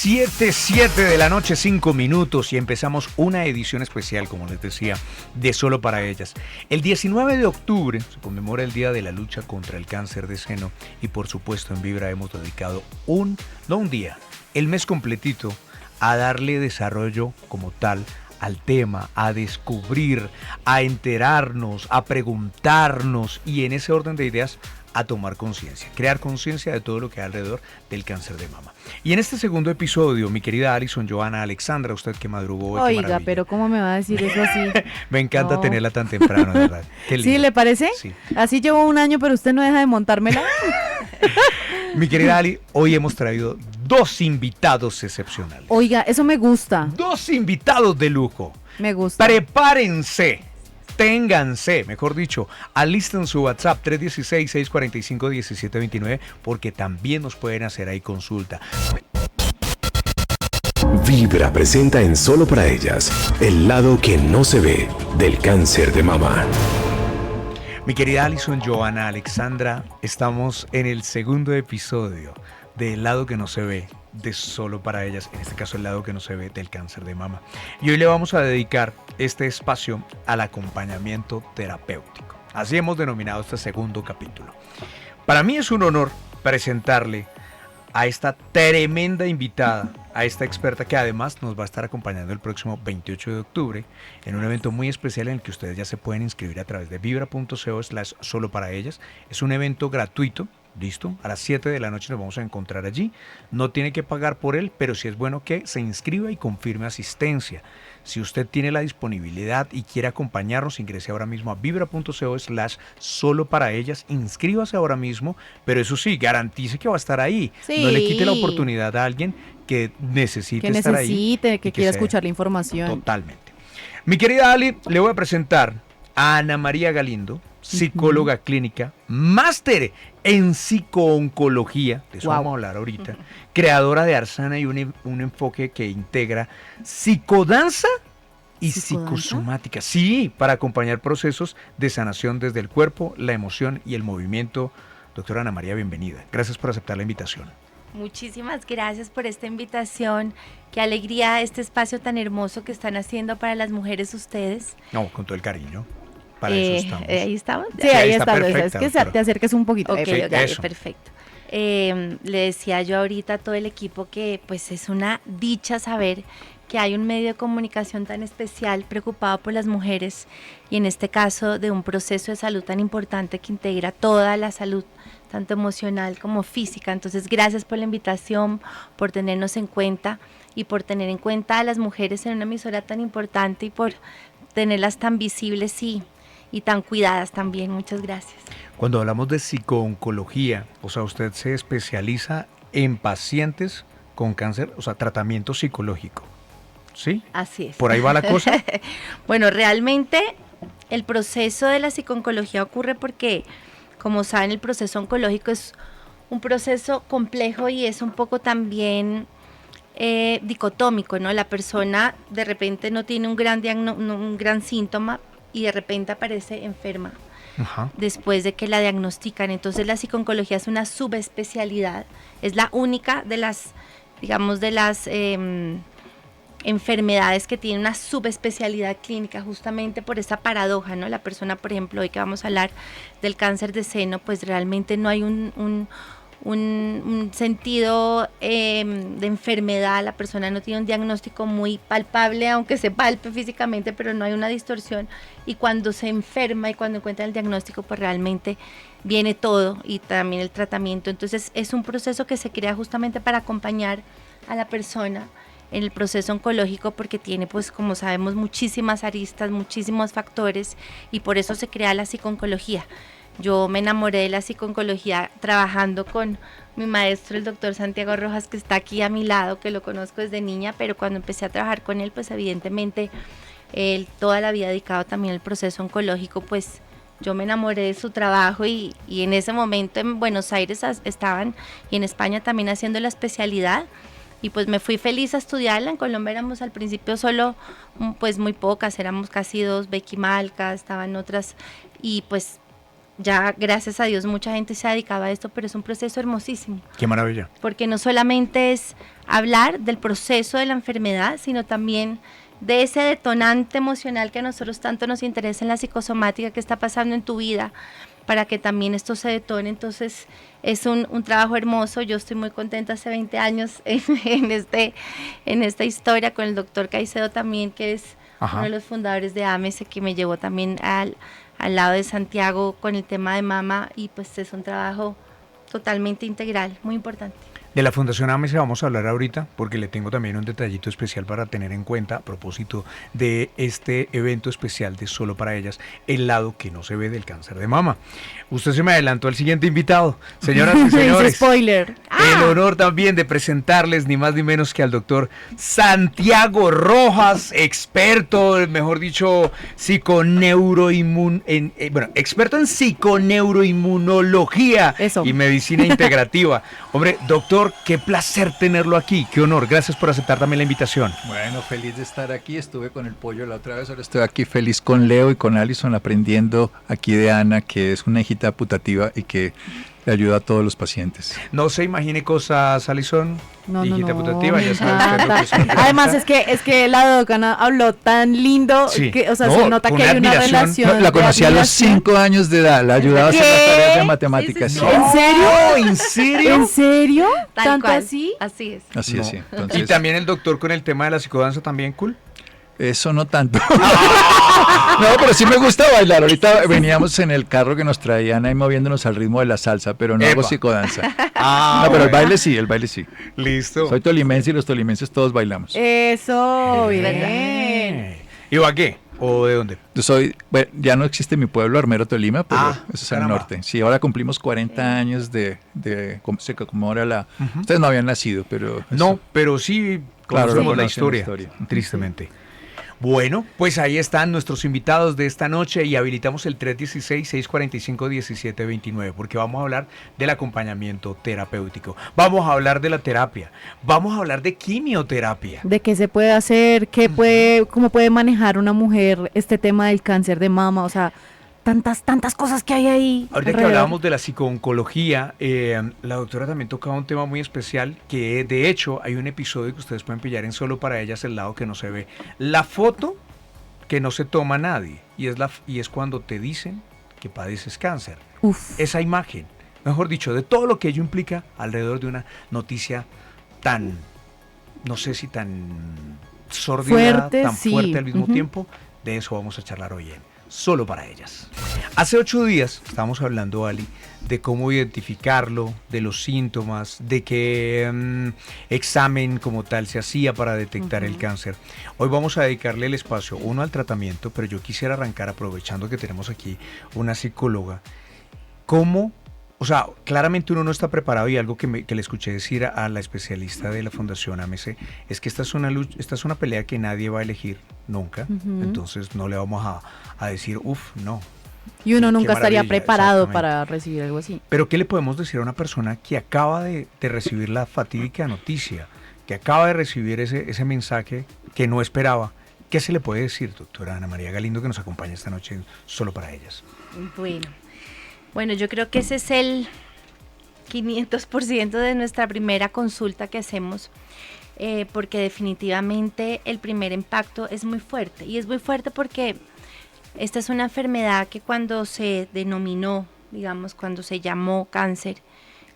7 de la noche, 5 minutos y empezamos una edición especial, como les decía, de Solo para Ellas. El 19 de octubre se conmemora el Día de la Lucha contra el Cáncer de Seno y por supuesto en Vibra hemos dedicado no un día, el mes completito a darle desarrollo como tal al tema, a descubrir, a enterarnos, a preguntarnos y en ese orden de ideas a tomar conciencia, crear conciencia de todo lo que hay alrededor del cáncer de mama. Y en este segundo episodio, mi querida Alison Johanna Alexandra, usted que madrugó hoy. Oiga, pero ¿cómo me va a decir eso así? Me encanta tenerla tan temprano, de verdad. ¿Sí, le parece? Sí. Así llevo un año, pero usted no deja de montármela. Mi querida Ali, hoy hemos traído 2 invitados excepcionales. Oiga, eso me gusta. 2 invitados de lujo. Me gusta. Prepárense. Ténganse, mejor dicho, alisten su WhatsApp 316-645-1729 porque también nos pueden hacer ahí consulta. Vibra presenta en Solo para Ellas el lado que no se ve del cáncer de mama. Mi querida Alison Johanna Alexandra, estamos en el segundo episodio de El lado que no se ve de Solo para Ellas, en este caso el lado que no se ve del cáncer de mama. Y hoy le vamos a dedicar este espacio al acompañamiento terapéutico. Así hemos denominado este segundo capítulo. Para mí es un honor presentarle a esta tremenda invitada, a esta experta que además nos va a estar acompañando el próximo 28 de octubre en un evento muy especial en el que ustedes ya se pueden inscribir a través de vibra.co/solo para ellas. Es un evento gratuito. ¿Listo? A las 7 de la noche nos vamos a encontrar allí. No tiene que pagar por él, pero sí es bueno que se inscriba y confirme asistencia. Si usted tiene la disponibilidad y quiere acompañarnos, ingrese ahora mismo a vibra.co/solo para ellas. Inscríbase ahora mismo, pero eso sí, garantice que va a estar ahí. Sí. No le quite la oportunidad a alguien que necesite estar ahí. Que quiera escuchar la información. Totalmente. Mi querida Ali, le voy a presentar a Ana María Galindo, psicóloga clínica, máster en psicooncología, de eso vamos a hablar ahorita, creadora de Arsana y un enfoque que integra psicodanza y psicosomática, sí, para acompañar procesos de sanación desde el cuerpo, la emoción y el movimiento. Doctora Ana María, bienvenida. Gracias por aceptar la invitación. Muchísimas gracias por esta invitación. Qué alegría este espacio tan hermoso que están haciendo para las mujeres ustedes. No, con todo el cariño. Para eso estamos. ¿Ahí estamos? Sí, ahí está. Perfecta, Es que te acerques un poquito. Ok, eso. perfecto. Le decía yo ahorita a todo el equipo que pues es una dicha saber que hay un medio de comunicación tan especial preocupado por las mujeres y en este caso de un proceso de salud tan importante que integra toda la salud, tanto emocional como física. Entonces, gracias por la invitación, por tenernos en cuenta y por tener en cuenta a las mujeres en una emisora tan importante y por tenerlas tan visibles y tan cuidadas también. Muchas gracias. Cuando hablamos de psicooncología, o sea, usted se especializa en pacientes con cáncer, o sea, tratamiento psicológico, ¿sí? Así es. ¿Por ahí va la cosa? Bueno, realmente el proceso de la psicooncología ocurre porque, como saben, el proceso oncológico es un proceso complejo y es un poco también dicotómico, ¿no? La persona de repente no tiene un gran síntoma y de repente aparece enferma. Ajá. Después de que la diagnostican. Entonces la psicooncología es una subespecialidad, es la única de las, digamos, de las enfermedades que tiene una subespecialidad clínica, justamente por esa paradoja, ¿no? La persona, por ejemplo, hoy que vamos a hablar del cáncer de seno, pues realmente no hay un sentido de enfermedad, la persona no tiene un diagnóstico muy palpable, aunque se palpe físicamente, pero no hay una distorsión, y cuando se enferma y cuando encuentra el diagnóstico, pues realmente viene todo y también el tratamiento. Entonces es un proceso que se crea justamente para acompañar a la persona en el proceso oncológico porque tiene, pues como sabemos, muchísimas aristas, muchísimos factores y por eso se crea la psicooncología. Yo me enamoré de la psicooncología trabajando con mi maestro, el doctor Santiago Rojas, que está aquí a mi lado, que lo conozco desde niña, pero cuando empecé a trabajar con él, pues evidentemente él toda la vida dedicado también al proceso oncológico, pues yo me enamoré de su trabajo y en ese momento en Buenos Aires estaban y en España también haciendo la especialidad y pues me fui feliz a estudiarla. En Colombia éramos al principio solo pues muy pocas, éramos casi 2, Becky Malca, estaban otras y pues ya gracias a Dios mucha gente se ha dedicado a esto, pero es un proceso hermosísimo. Qué maravilla. Porque no solamente es hablar del proceso de la enfermedad, sino también de ese detonante emocional que a nosotros tanto nos interesa en la psicosomática, que está pasando en tu vida, para que también esto se detone. Entonces es un trabajo hermoso. Yo estoy muy contenta hace 20 años en esta historia con el doctor Caicedo también, que es uno de los fundadores de AMES, que me llevó también al lado de Santiago con el tema de mama, y pues es un trabajo totalmente integral, muy importante. De la Fundación AMES vamos a hablar ahorita, porque le tengo también un detallito especial para tener en cuenta a propósito de este evento especial de Solo para Ellas, el lado que no se ve del cáncer de mama. Usted se me adelantó al siguiente invitado, señoras y señores. Spoiler. El honor también de presentarles ni más ni menos que al doctor Santiago Rojas, experto, mejor dicho, experto en psiconeuroinmunología y medicina integrativa. Hombre, doctor, qué placer tenerlo aquí, qué honor, gracias por aceptar también la invitación. Bueno, feliz de estar aquí, estuve con el pollo la otra vez, ahora estoy aquí feliz con Leo y con Alison aprendiendo aquí de Ana, que es una hijita putativa y que le ayuda a todos los pacientes. No se imagine cosas, Alison, hijita putativa, ya sabes lo que es. Además es que la docana habló tan lindo, que, o sea, se nota que hay una relación. No, la conocí a los 5 años de edad, la ayudaba a hacer las tareas de matemáticas. Sí. ¿En serio? ¿En serio? ¿En serio? Tal ¿Tanto cual. así? Así es. Así es, sí. Entonces, ¿Y también el doctor con el tema de la psicodanza también cool? Eso no tanto. No, pero sí me gusta bailar. Ahorita veníamos en el carro que nos traían ahí moviéndonos al ritmo de la salsa, pero no hago psicodanza. No, pero el baile sí. Listo. Soy tolimense y los tolimenses todos bailamos. Eso, bien. ¿Y va qué? ¿O de dónde? Yo soy, bueno, ya no existe mi pueblo, Armero Tolima, pero eso es al caramba. norte. Sí, ahora cumplimos 40 años se conmemora la... Ustedes no habían nacido, pero... No, pero sí claro, conocemos la conocen historia, tristemente. Bueno, pues ahí están nuestros invitados de esta noche y habilitamos el 316-645-1729 porque vamos a hablar del acompañamiento terapéutico, vamos a hablar de la terapia, vamos a hablar de quimioterapia. De qué se puede hacer, cómo puede manejar una mujer este tema del cáncer de mama, o sea, tantas cosas que hay ahí. Ahorita que hablábamos de la psicooncología, la doctora también tocaba un tema muy especial que de hecho hay un episodio que ustedes pueden pillar en Solo para Ellas, el lado que no se ve. La foto que no se toma nadie y es cuando te dicen que padeces cáncer. Uf. Esa imagen, mejor dicho, de todo lo que ello implica alrededor de una noticia tan, no sé si tan sórdida, tan fuerte al mismo tiempo, de eso vamos a charlar hoy en Solo para Ellas. Hace 8 días estábamos hablando, Ali, de cómo identificarlo, de los síntomas, de qué examen como tal se hacía para detectar el cáncer. Hoy vamos a dedicarle el espacio, uno al tratamiento, pero yo quisiera arrancar aprovechando que tenemos aquí una psicóloga. ¿Cómo? O sea, claramente uno no está preparado y algo que le escuché decir a la especialista de la Fundación AMC es que esta es una pelea que nadie va a elegir nunca, entonces no le vamos a decir, no. Y uno nunca estaría maravilla, preparado para recibir algo así. Pero ¿qué le podemos decir a una persona que acaba de recibir la fatídica noticia, que acaba de recibir ese mensaje que no esperaba? ¿Qué se le puede decir, doctora Ana María Galindo, que nos acompaña esta noche Solo para Ellas? Bueno, yo creo que ese es el 500% de nuestra primera consulta que hacemos, porque definitivamente el primer impacto es muy fuerte. Y es muy fuerte porque esta es una enfermedad que cuando se denominó, digamos, cuando se llamó cáncer,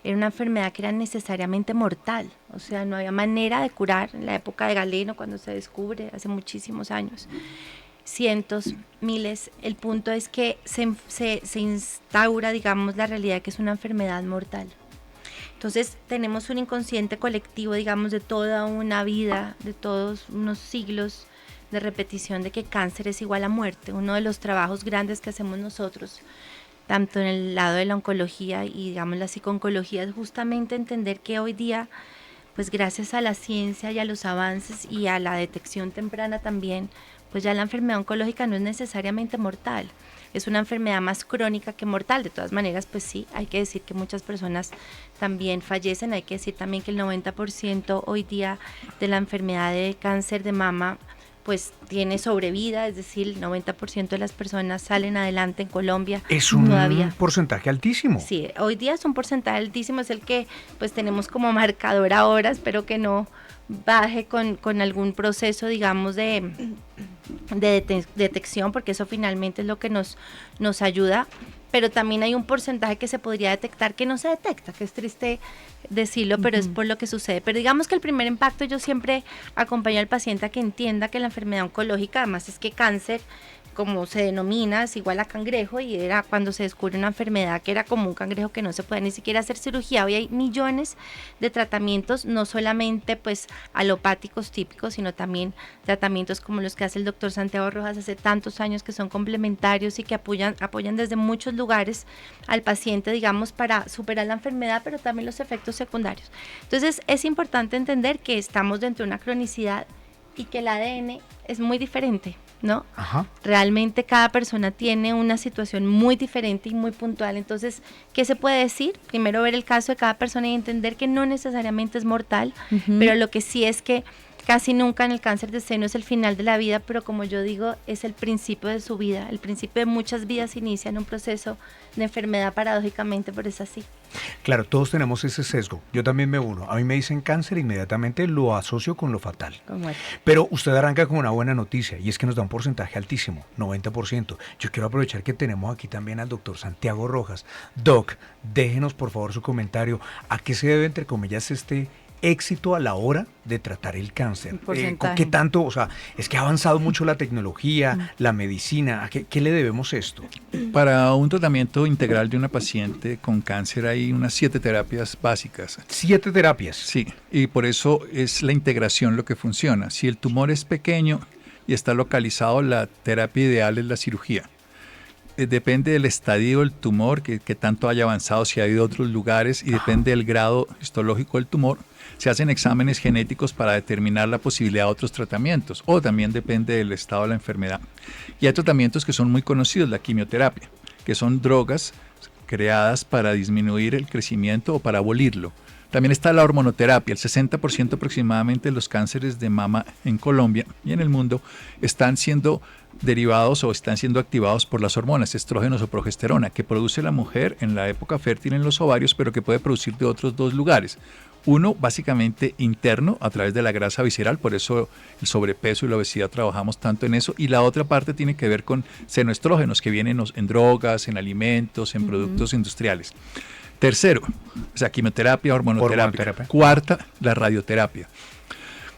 era una enfermedad que era necesariamente mortal. O sea, no había manera de curar en la época de Galeno, cuando se descubre, hace muchísimos años. Cientos, miles. El punto es que se instaura, digamos, la realidad que es una enfermedad mortal. Entonces tenemos un inconsciente colectivo, digamos, de toda una vida, de todos unos siglos de repetición de que cáncer es igual a muerte. Uno de los trabajos grandes que hacemos nosotros, tanto en el lado de la oncología y, digamos, la psicooncología, es justamente entender que hoy día, pues gracias a la ciencia y a los avances y a la detección temprana también, pues ya la enfermedad oncológica no es necesariamente mortal, es una enfermedad más crónica que mortal. De todas maneras, pues sí, hay que decir que muchas personas también fallecen, hay que decir también que el 90% hoy día de la enfermedad de cáncer de mama pues tiene sobrevida, es decir, el 90% de las personas salen adelante en Colombia. Es un todavía. porcentaje altísimo. Sí, hoy día es un porcentaje altísimo, es el que pues tenemos como marcador ahora, espero que no baje con algún proceso, digamos, de detección, porque eso finalmente es lo que nos ayuda, pero también hay un porcentaje que se podría detectar que no se detecta, que es triste decirlo, pero es por lo que sucede. Pero digamos que el primer impacto, yo siempre acompaño al paciente a que entienda que la enfermedad oncológica, además es que cáncer, como se denomina, es igual a cangrejo, y era cuando se descubre una enfermedad que era como un cangrejo que no se puede ni siquiera hacer cirugía. Hoy hay millones de tratamientos, no solamente pues alopáticos típicos, sino también tratamientos como los que hace el doctor Santiago Rojas hace tantos años, que son complementarios y que apoyan desde muchos lugares al paciente, digamos, para superar la enfermedad, pero también los efectos secundarios. Entonces es importante entender que estamos dentro de una cronicidad y que el ADN es muy diferente, ¿no? Ajá. Realmente cada persona tiene una situación muy diferente y muy puntual. Entonces, ¿qué se puede decir? Primero ver el caso de cada persona y entender que no necesariamente es mortal, pero lo que sí es que casi nunca en el cáncer de seno es el final de la vida, pero como yo digo, es el principio de su vida. El principio de muchas vidas inicia en un proceso de enfermedad paradójicamente, pero es así. Claro, todos tenemos ese sesgo. Yo también me uno. A mí me dicen cáncer, inmediatamente lo asocio con lo fatal. Pero usted arranca con una buena noticia, y es que nos da un porcentaje altísimo, 90%. Yo quiero aprovechar que tenemos aquí también al doctor Santiago Rojas. Doc, déjenos por favor su comentario. ¿A qué se debe, entre comillas, este éxito a la hora de tratar el cáncer? ¿Qué tanto? O sea, es que ha avanzado mucho la tecnología, la medicina. ¿A qué le debemos esto? Para un tratamiento integral de una paciente con cáncer hay unas 7 terapias básicas. 7 terapias. Sí, y por eso es la integración lo que funciona. Si el tumor es pequeño y está localizado, la terapia ideal es la cirugía. Depende del estadio del tumor, que tanto haya avanzado, si ha ido a otros lugares, y depende del grado histológico del tumor. Se hacen exámenes genéticos para determinar la posibilidad de otros tratamientos, o también depende del estado de la enfermedad. Y hay tratamientos que son muy conocidos, la quimioterapia, que son drogas creadas para disminuir el crecimiento o para abolirlo. También está la hormonoterapia. El 60% aproximadamente de los cánceres de mama en Colombia y en el mundo están siendo derivados o están siendo activados por las hormonas, estrógenos o progesterona, que produce la mujer en la época fértil en los ovarios, pero que puede producir de otros 2 lugares. Uno, básicamente interno, a través de la grasa visceral, por eso el sobrepeso y la obesidad trabajamos tanto en eso. Y la otra parte tiene que ver con senoestrógenos, que vienen en drogas, en alimentos, en productos industriales. Tercero, o sea, quimioterapia, hormonoterapia. Cuarta, la radioterapia.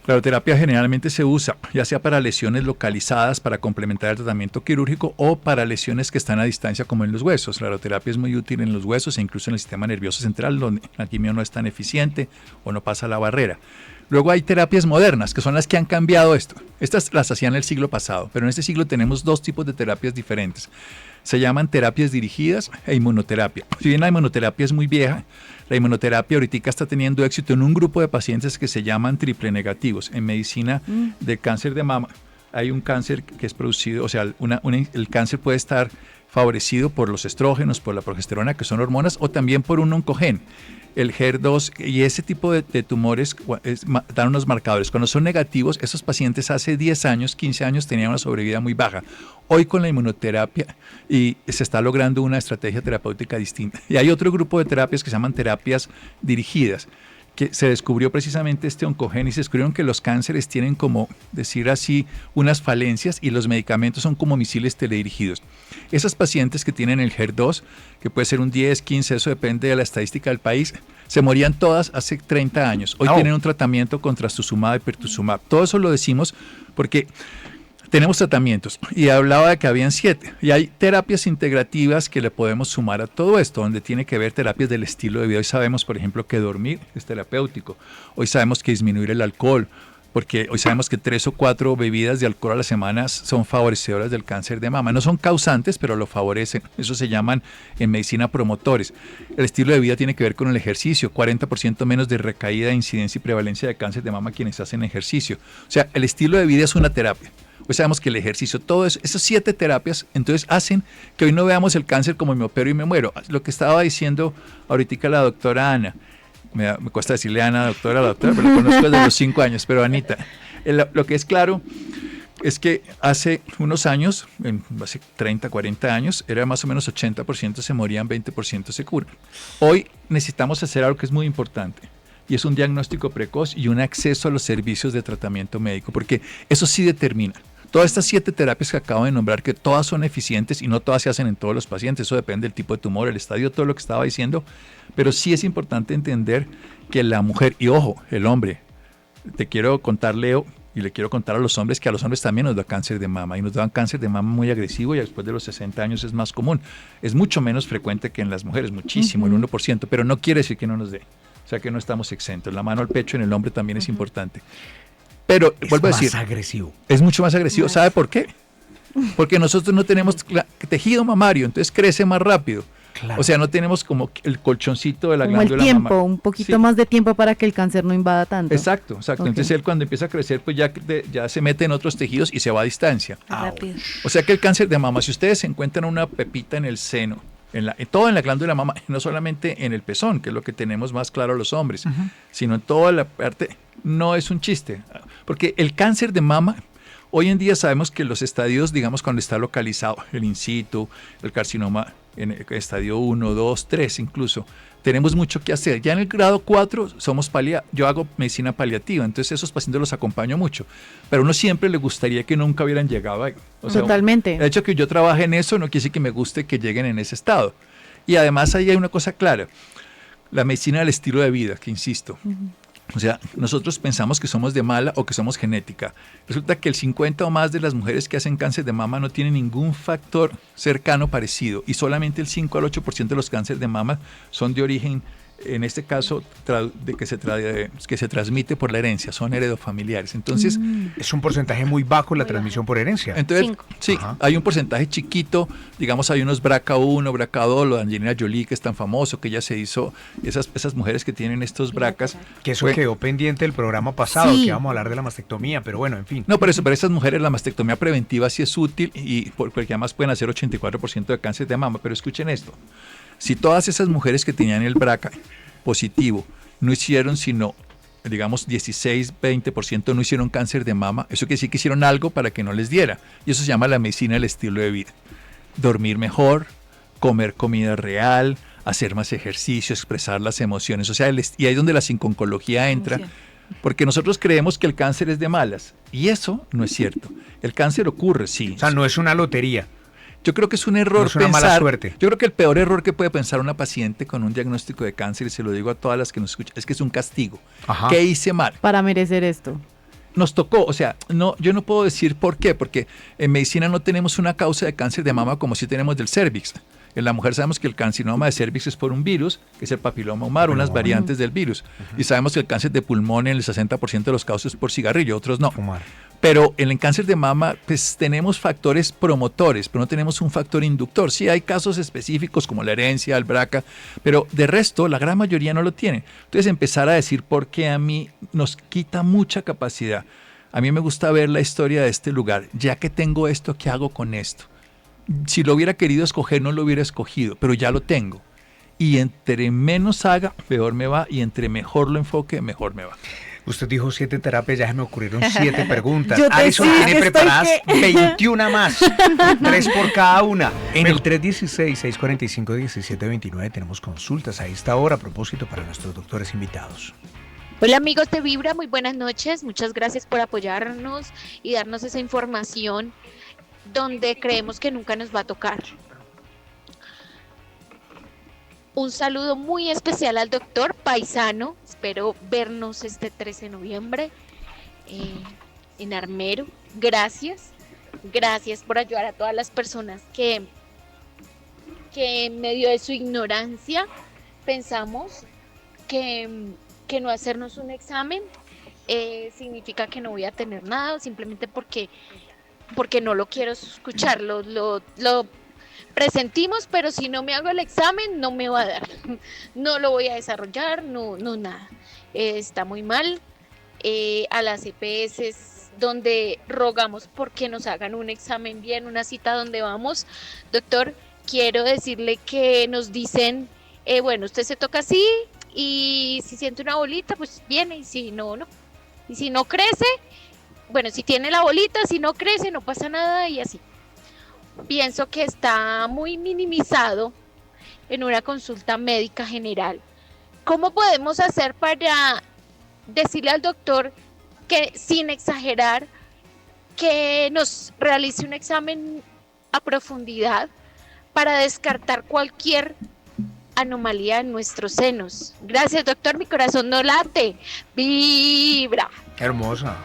La radioterapia generalmente se usa ya sea para lesiones localizadas para complementar el tratamiento quirúrgico o para lesiones que están a distancia como en los huesos. La radioterapia es muy útil en los huesos e incluso en el sistema nervioso central, donde la quimio no es tan eficiente o no pasa la barrera. Luego hay terapias modernas, que son las que han cambiado esto. Estas las hacían el siglo pasado, pero en este siglo tenemos 2 tipos de terapias diferentes. Se llaman terapias dirigidas e inmunoterapia. Si bien la inmunoterapia es muy vieja, la inmunoterapia ahorita está teniendo éxito en un grupo de pacientes que se llaman triple negativos. En medicina de cáncer de mama hay un cáncer que es producido, o sea, el cáncer puede estar favorecido por los estrógenos, por la progesterona, que son hormonas, o también por un oncogen, el HER2, y ese tipo de tumores dan unos marcadores. Cuando son negativos, esos pacientes hace 10 años, 15 años tenían una sobrevida muy baja. Hoy con la inmunoterapia y se está logrando una estrategia terapéutica distinta. Y hay otro grupo de terapias que se llaman terapias dirigidas, que se descubrió precisamente este oncogen y se descubrieron que los cánceres tienen, como decir así, unas falencias y los medicamentos son como misiles teledirigidos. Esas pacientes que tienen el HER2, que puede ser un 10, 15, eso depende de la estadística del país, se morían todas hace 30 años. Hoy tienen un tratamiento con trastuzumab y pertuzumab. Todo eso lo decimos porque tenemos tratamientos y hablaba de que habían 7 y hay terapias integrativas que le podemos sumar a todo esto, donde tiene que ver terapias del estilo de vida. Hoy sabemos, por ejemplo, que dormir es terapéutico. Hoy sabemos que disminuir el alcohol, porque hoy sabemos que 3 o 4 bebidas de alcohol a la semana son favorecedoras del cáncer de mama. No son causantes, pero lo favorecen. Eso se llaman en medicina promotores. El estilo de vida tiene que ver con el ejercicio. 40% menos de recaída, incidencia y prevalencia de cáncer de mama quienes hacen ejercicio. O sea, el estilo de vida es una terapia. Hoy sabemos que el ejercicio, todo eso, esas 7 terapias, entonces hacen que hoy no veamos el cáncer como me opero y me muero. Lo que estaba diciendo ahorita la doctora Ana, me cuesta decirle Ana, doctora, pero la conozco desde los 5 años, pero Anita, lo que es claro es que hace unos años, hace 30, 40 años, era más o menos 80% se morían, 20% se curan. Hoy necesitamos hacer algo que es muy importante, y es un diagnóstico precoz y un acceso a los servicios de tratamiento médico, porque eso sí determina. Todas estas 7 terapias que acabo de nombrar, que todas son eficientes y no todas se hacen en todos los pacientes, eso depende del tipo de tumor, el estadio, todo lo que estaba diciendo, pero sí es importante entender que la mujer, y ojo, el hombre, te quiero contar, Leo, y le quiero contar a los hombres que a los hombres también nos da cáncer de mama, y nos dan cáncer de mama muy agresivo, y después de los 60 años es más común. Es mucho menos frecuente que en las mujeres, muchísimo, el 1%, pero no quiere decir que no nos dé. O sea que no estamos exentos. La mano al pecho en el hombre también es importante. Pero, vuelvo a decir, es más agresivo. Es mucho más agresivo. ¿Sabe por qué? Porque nosotros no tenemos tejido mamario, entonces crece más rápido. Claro. O sea, no tenemos como el colchoncito de la como el glándula tiempo, mamaria. un poquito Sí. más de tiempo para que el cáncer no invada tanto. Exacto. Ok. Entonces él cuando empieza a crecer, pues ya se mete en otros tejidos y se va a distancia. Rápido. O sea que el cáncer de mama, si ustedes encuentran una pepita en el seno, todo en la glándula mama, no solamente en el pezón, que es lo que tenemos más claro los hombres, sino en toda la parte, no es un chiste. Porque el cáncer de mama, hoy en día sabemos que los estadios, digamos, cuando está localizado, el in situ, el carcinoma en el estadio 1, 2, 3 incluso, tenemos mucho que hacer. Ya en el grado 4 yo hago medicina paliativa, entonces esos pacientes los acompaño mucho, pero a uno siempre le gustaría que nunca hubieran llegado ahí. O sea, Totalmente. el hecho de que yo trabaje en eso no quiere decir que me guste que lleguen en ese estado. Y además ahí hay una cosa clara, la medicina del estilo de vida, que insisto. O sea, nosotros pensamos que somos de mala o que somos genética. Resulta que el 50 o más de las mujeres que hacen cáncer de mama no tienen ningún factor cercano parecido, y solamente el 5 al 8% de los cánceres de mama son de origen, en este caso, que se transmite por la herencia, son heredofamiliares. Entonces, Es un porcentaje muy bajo la transmisión por herencia. entonces, 5. sí, Ajá. hay un porcentaje chiquito, digamos, hay unos BRCA1, BRCA2, lo de Angelina Jolie, que es tan famoso, que ella se hizo, esas mujeres que tienen estos BRCAs. Que eso fue- quedó pendiente del programa pasado, Sí. que íbamos a hablar de la mastectomía, pero bueno, en fin. No, por eso, para esas mujeres la mastectomía preventiva sí es útil, porque además pueden hacer 84% de cáncer de mama. Pero escuchen esto, si todas esas mujeres que tenían el BRCA positivo no hicieron sino, digamos, 16-20% no hicieron cáncer de mama, eso quiere decir que hicieron algo para que no les diera, y eso se llama la medicina del estilo de vida. Dormir mejor, comer comida real, hacer más ejercicio, expresar las emociones, o sea, y ahí es donde la psiconcología entra, porque nosotros creemos que el cáncer es de malas, y eso no es cierto. El cáncer ocurre, sí. O sea, no es una lotería. Yo creo que es un error No es una mala pensar, suerte. yo creo que el peor error que puede pensar una paciente con un diagnóstico de cáncer, y se lo digo a todas las que nos escuchan, es que es un castigo. Ajá. ¿Qué hice mal? Para merecer esto. Nos tocó, o sea, no, yo no puedo decir por qué, porque en medicina no tenemos una causa de cáncer de mama como si tenemos del cervix. En la mujer sabemos que el carcinoma de cervix es por un virus, que es el papiloma humano, unas variantes del virus. Y sabemos que el cáncer de pulmón en el 60% de los casos es por cigarrillo, otros no. Fumar. Pero en el cáncer de mama, pues tenemos factores promotores, pero no tenemos un factor inductor. Sí hay casos específicos como la herencia, el BRCA, pero de resto la gran mayoría no lo tiene. Entonces empezar a decir por qué a mí nos quita mucha capacidad. A mí me gusta ver la historia de este lugar. Ya que tengo esto, ¿qué hago con esto? Si lo hubiera querido escoger, no lo hubiera escogido, pero ya lo tengo. Y entre menos haga, peor me va, y entre mejor lo enfoque, mejor me va. Usted dijo 7 terapias, ya se me ocurrieron 7 preguntas. Yo te Alison sí, tiene estoy preparadas que- 21 más, 3 por cada una. En el 316-645-1729 tenemos consultas a esta hora a propósito para nuestros doctores invitados. Hola amigos de Vibra, muy buenas noches. Muchas gracias por apoyarnos y darnos esa información donde creemos que nunca nos va a tocar. Un saludo muy especial al doctor Paisano. Espero vernos este 13 de noviembre en Armero. Gracias. Gracias por ayudar a todas las personas que en medio de su ignorancia pensamos que no hacernos un examen significa que no voy a tener nada, simplemente porque no lo quiero escuchar, lo presentimos, pero si no me hago el examen no me va a dar, no lo voy a desarrollar, no nada, está muy mal. A las EPS donde rogamos porque nos hagan un examen bien, una cita donde vamos, doctor, quiero decirle que nos dicen, bueno, usted se toca así, y si siente una bolita, pues viene, y si no, no. Y si no crece, bueno, si tiene la bolita, si no crece, no pasa nada y así. Pienso que está muy minimizado en una consulta médica general. ¿Cómo podemos hacer para decirle al doctor que, sin exagerar, que nos realice un examen a profundidad para descartar cualquier anomalía en nuestros senos? Gracias, doctor, mi corazón no late, vibra. Hermosa,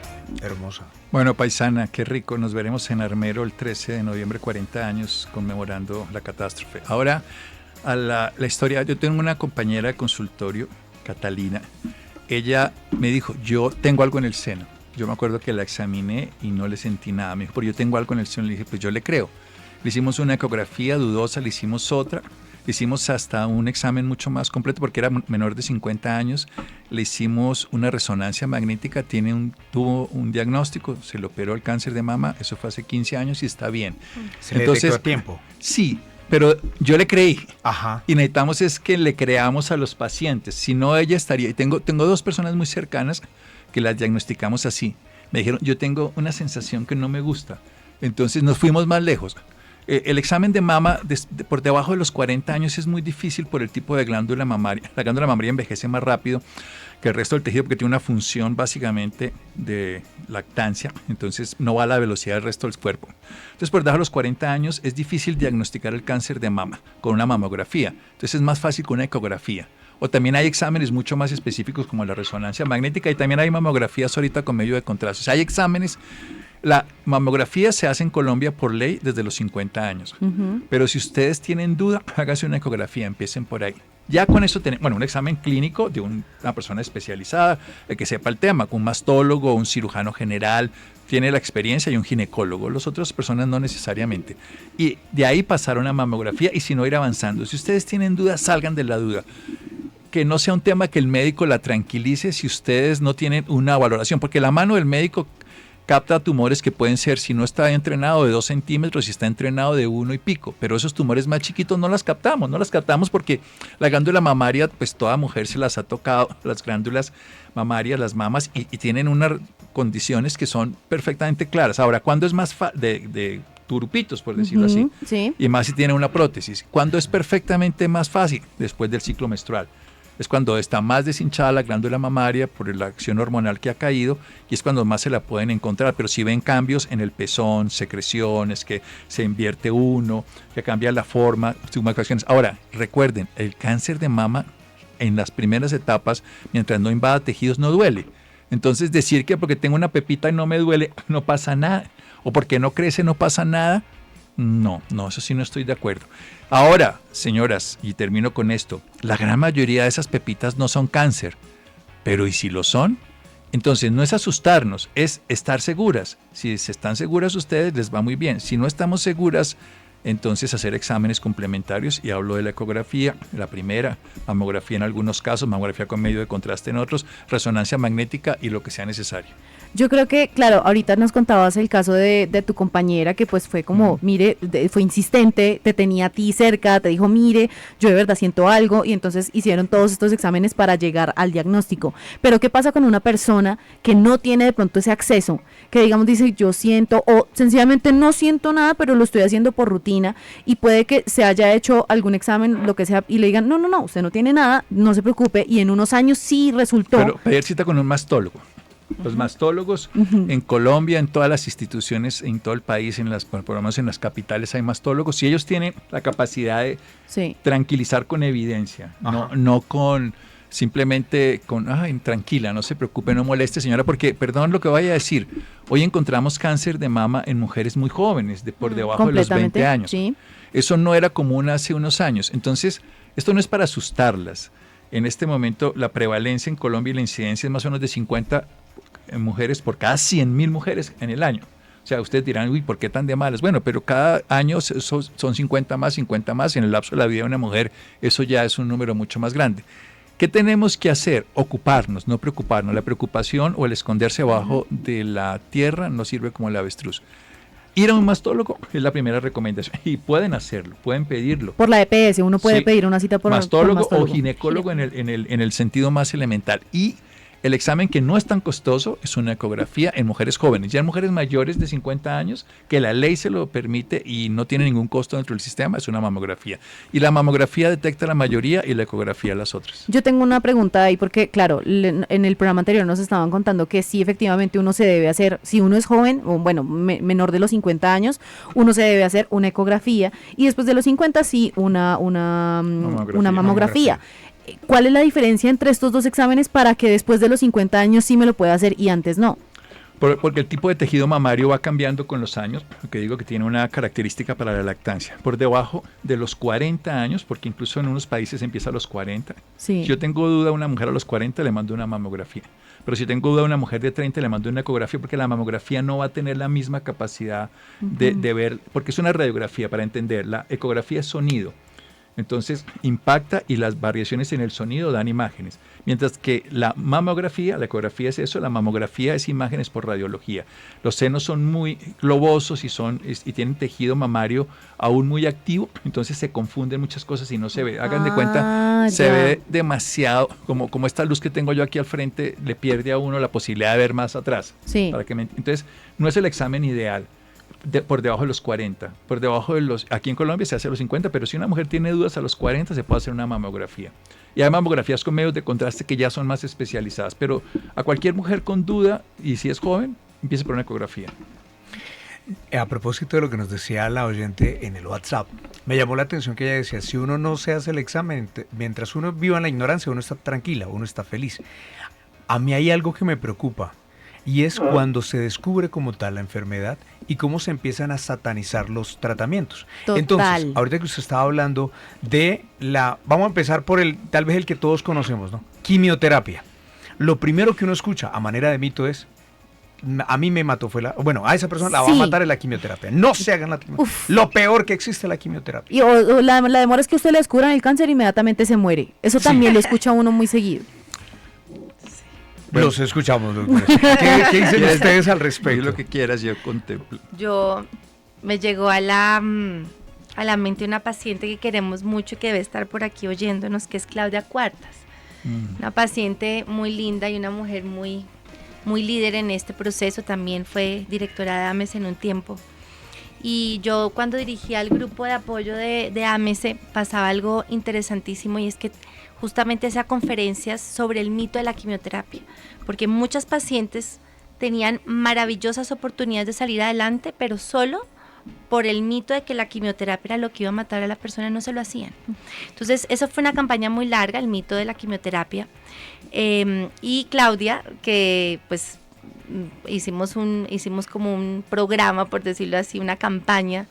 hermosa. Bueno, paisana, qué rico. Nos veremos en Armero el 13 de noviembre, 40 años, conmemorando la catástrofe. Ahora, a la historia. Yo tengo una compañera de consultorio, Catalina. Ella me dijo, yo tengo algo en el seno. Yo me acuerdo que la examiné y no le sentí nada. Me dijo, pero yo tengo algo en el seno. Le dije, pues yo le creo. Le hicimos una ecografía dudosa, le hicimos otra. Le hicimos hasta un examen mucho más completo porque era menor de 50 años. Le hicimos una resonancia magnética, tuvo un diagnóstico, se le operó el cáncer de mama, eso fue hace 15 años y está bien. ¿Se le detectó a tiempo? Sí, pero yo le creí. Ajá. Y necesitamos es que le creamos a los pacientes, si no ella estaría. Y tengo dos personas muy cercanas que las diagnosticamos así. Me dijeron, yo tengo una sensación que no me gusta. Entonces nos fuimos más lejos. El examen de mama por debajo de los 40 años es muy difícil por el tipo de glándula mamaria. La glándula mamaria envejece más rápido que el resto del tejido porque tiene una función básicamente de lactancia, entonces no va a la velocidad del resto del cuerpo. Entonces por debajo de los 40 años es difícil diagnosticar el cáncer de mama con una mamografía, entonces es más fácil con una ecografía. O también hay exámenes mucho más específicos como la resonancia magnética y también hay mamografías ahorita con medio de contraste. O sea, hay exámenes. La mamografía se hace en Colombia por ley desde los 50 años. Pero si ustedes tienen duda, háganse una ecografía, empiecen por ahí. Ya con eso tenemos, un examen clínico de una persona especializada, que sepa el tema, un mastólogo, un cirujano general, tiene la experiencia y un ginecólogo. Las otras personas no necesariamente. Y de ahí pasar a una mamografía y si no ir avanzando. Si ustedes tienen dudas, salgan de la duda. Que no sea un tema que el médico la tranquilice si ustedes no tienen una valoración, porque la mano del médico capta tumores que pueden ser, si no está entrenado, de 2 centímetros, si está entrenado de 1 y pico, pero esos tumores más chiquitos no las captamos porque la glándula mamaria, pues toda mujer se las ha tocado, las glándulas mamarias, las mamas, y tienen unas condiciones que son perfectamente claras. Ahora, ¿cuándo es más de turupitos, por decirlo así? Sí. Y más si tiene una prótesis. ¿Cuándo es perfectamente más fácil? Después del ciclo menstrual. Es cuando está más deshinchada la glándula mamaria por la acción hormonal que ha caído y es cuando más se la pueden encontrar. Pero si ven cambios en el pezón, secreciones, que se invierte uno, que cambia la forma, tumefaciones. Ahora, recuerden, el cáncer de mama en las primeras etapas, mientras no invada tejidos, no duele. Entonces decir que porque tengo una pepita y no me duele, no pasa nada. O porque no crece, no pasa nada. No, eso sí no estoy de acuerdo. Ahora, señoras, y termino con esto, la gran mayoría de esas pepitas no son cáncer, pero ¿y si lo son? Entonces no es asustarnos, es estar seguras. Si se están seguras ustedes, les va muy bien. Si no estamos seguras, entonces hacer exámenes complementarios, y hablo de la ecografía, la primera, mamografía en algunos casos, mamografía con medio de contraste en otros, resonancia magnética y lo que sea necesario. Yo creo que, claro, ahorita nos contabas el caso de tu compañera que pues fue como, mire, fue insistente, te tenía a ti cerca, te dijo, mire, yo de verdad siento algo, y entonces hicieron todos estos exámenes para llegar al diagnóstico. Pero ¿qué pasa con una persona que no tiene de pronto ese acceso? Que digamos dice, yo siento, o sencillamente no siento nada, pero lo estoy haciendo por rutina, y puede que se haya hecho algún examen, lo que sea, y le digan, no, usted no tiene nada, no se preocupe, y en unos años sí resultó. Pero pedir cita con un mastólogo. Los mastólogos en Colombia, en todas las instituciones, en todo el país, por lo menos en las capitales hay mastólogos y ellos tienen la capacidad de tranquilizar con evidencia, no con simplemente con, tranquila, no se preocupe, no moleste señora, porque perdón lo que vaya a decir, hoy encontramos cáncer de mama en mujeres muy jóvenes, por debajo de los 20 años. Sí. Eso no era común hace unos años, entonces esto no es para asustarlas. En este momento la prevalencia en Colombia y la incidencia es más o menos de 50 mujeres por cada 100.000 mujeres en el año. O sea, ustedes dirán, uy, ¿por qué tan de malas? Bueno, pero cada año son 50 más, en el lapso de la vida de una mujer, eso ya es un número mucho más grande. ¿Qué tenemos que hacer? Ocuparnos, no preocuparnos. La preocupación o el esconderse abajo de la tierra no sirve como el avestruz. Ir a un mastólogo es la primera recomendación y pueden hacerlo, pueden pedirlo. Por la EPS, uno puede pedir una cita por mastólogo o ginecólogo en el sentido más elemental. Y El examen que no es tan costoso es una ecografía en mujeres jóvenes, ya en mujeres mayores de 50 años, que la ley se lo permite y no tiene ningún costo dentro del sistema, es una mamografía. Y la mamografía detecta la mayoría y la ecografía las otras. Yo tengo una pregunta ahí porque, claro, en el programa anterior nos estaban contando que sí, efectivamente uno se debe hacer, si uno es joven, o bueno, menor de los 50 años, uno se debe hacer una ecografía y después de los 50 sí una mamografía. ¿Cuál es la diferencia entre estos dos exámenes para que después de los 50 años sí me lo pueda hacer y antes no? Porque el tipo de tejido mamario va cambiando con los años, porque digo que tiene una característica para la lactancia. Por debajo de los 40 años, porque incluso en unos países empieza a los 40. Sí. Si yo tengo duda de una mujer a los 40, le mando una mamografía. Pero si tengo duda de una mujer de 30, le mando una ecografía, porque la mamografía no va a tener la misma capacidad de ver, porque es una radiografía, para entender. La ecografía es sonido. Entonces impacta y las variaciones en el sonido dan imágenes. Mientras que la mamografía, la ecografía es eso, la mamografía es imágenes por radiología. Los senos son muy globosos y tienen tejido mamario aún muy activo, entonces se confunden muchas cosas y no se ve. Hagan de cuenta, se ve demasiado, como esta luz que tengo yo aquí al frente, le pierde a uno la posibilidad de ver más atrás. Sí. Entonces, no es el examen ideal. Por debajo de los 40, por debajo de los, aquí en Colombia se hace a los 50, pero si una mujer tiene dudas a los 40 se puede hacer una mamografía. Y hay mamografías con medios de contraste que ya son más especializadas, pero a cualquier mujer con duda, y si es joven, empiece por una ecografía. A propósito de lo que nos decía la oyente en el WhatsApp, me llamó la atención que ella decía, si uno no se hace el examen, mientras uno viva en la ignorancia, uno está tranquila, uno está feliz. A mí hay algo que me preocupa, y es cuando se descubre como tal la enfermedad y cómo se empiezan a satanizar los tratamientos. Total. Entonces, ahorita que usted estaba hablando de vamos a empezar por tal vez el que todos conocemos, ¿no? Quimioterapia. Lo primero que uno escucha a manera de mito es, a mí me mató a esa persona la va a matar en la quimioterapia. No se hagan la quimioterapia. Lo peor que existe es la quimioterapia. Y o la demora es que usted le descubran el cáncer e inmediatamente se muere. Eso también lo escucha uno muy seguido. Bueno, los escuchamos, doctores. ¿Qué dicen ustedes al respecto? Yo lo que quieras, yo contemplo. Me llegó a la mente una paciente que queremos mucho y que debe estar por aquí oyéndonos, que es Claudia Cuartas. Una paciente muy linda y una mujer muy, muy líder en este proceso. También fue directora de AMES en un tiempo. Y yo cuando dirigía el grupo de apoyo de AMES pasaba algo interesantísimo, y es que justamente hacía conferencias sobre el mito de la quimioterapia, porque muchas pacientes tenían maravillosas oportunidades de salir adelante, pero solo por el mito de que la quimioterapia era lo que iba a matar a la persona, no se lo hacían. Entonces, eso fue una campaña muy larga, el mito de la quimioterapia. Y Claudia, que pues hicimos como un programa, por decirlo así, una campaña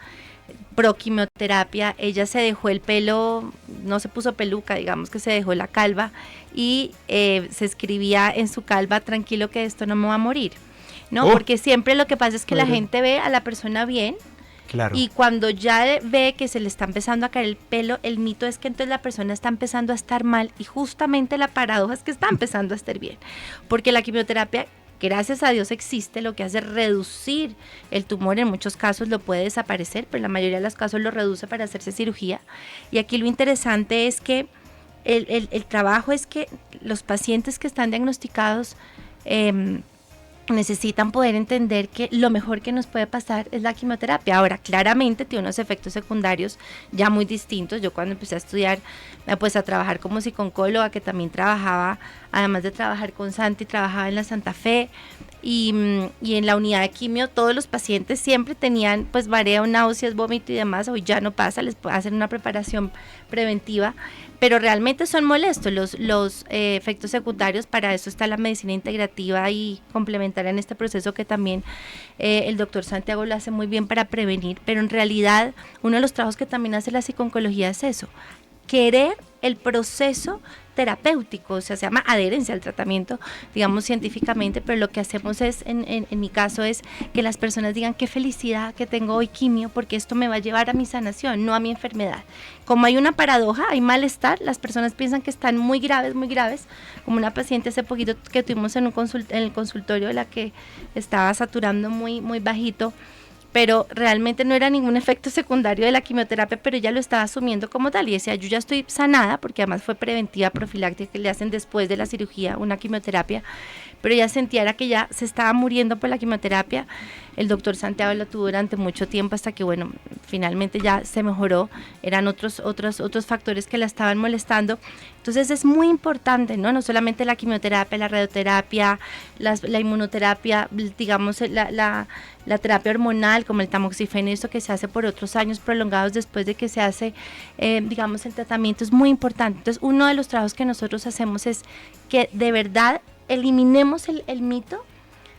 pro quimioterapia. Ella se dejó el pelo, no se puso peluca, digamos que se dejó la calva, y se escribía en su calva, tranquilo que esto no me va a morir, ¿no? Porque siempre lo que pasa es que la gente ve a la persona bien. Claro. Y cuando ya ve que se le está empezando a caer el pelo, el mito es que entonces la persona está empezando a estar mal, y justamente la paradoja es que está empezando a estar bien, porque la quimioterapia, gracias a Dios, existe, lo que hace reducir el tumor. En muchos casos lo puede desaparecer, pero en la mayoría de los casos lo reduce para hacerse cirugía. Y aquí lo interesante es que el trabajo es que los pacientes que están diagnosticados necesitan poder entender que lo mejor que nos puede pasar es la quimioterapia. Ahora, claramente tiene unos efectos secundarios ya muy distintos. Yo cuando empecé a estudiar, pues a trabajar como psicooncóloga, que también trabajaba, además de trabajar con Santi, trabajaba en la Santa Fe, y en la unidad de quimio todos los pacientes siempre tenían pues mareo, náuseas, vómito y demás. Hoy ya no pasa, les hacen una preparación preventiva, pero realmente son molestos los efectos secundarios. Para eso está la medicina integrativa y complementaria en este proceso, que también el doctor Santiago lo hace muy bien para prevenir. Pero en realidad uno de los trabajos que también hace la psicooncología es eso, querer el proceso terapéutico, o sea, se llama adherencia al tratamiento, digamos científicamente, pero lo que hacemos es, en mi caso, es que las personas digan qué felicidad que tengo hoy quimio, porque esto me va a llevar a mi sanación, no a mi enfermedad. Como hay una paradoja, hay malestar, las personas piensan que están muy graves, como una paciente hace poquito que tuvimos en el consultorio, de la que estaba saturando muy, muy bajito, pero realmente no era ningún efecto secundario de la quimioterapia, pero ella lo estaba asumiendo como tal y decía, yo ya estoy sanada, porque además fue preventiva, profiláctica, que le hacen después de la cirugía una quimioterapia, pero ella sentía era que ya se estaba muriendo por la quimioterapia. El doctor Santiago la tuvo durante mucho tiempo hasta que, bueno, finalmente ya se mejoró. Eran otros factores que la estaban molestando. Entonces es muy importante, ¿no? No solamente la quimioterapia, la radioterapia, la inmunoterapia, digamos, la terapia hormonal como el tamoxifeno, esto que se hace por otros años prolongados después de que se hace, digamos, el tratamiento, es muy importante. Entonces uno de los trabajos que nosotros hacemos es que de verdad eliminemos el mito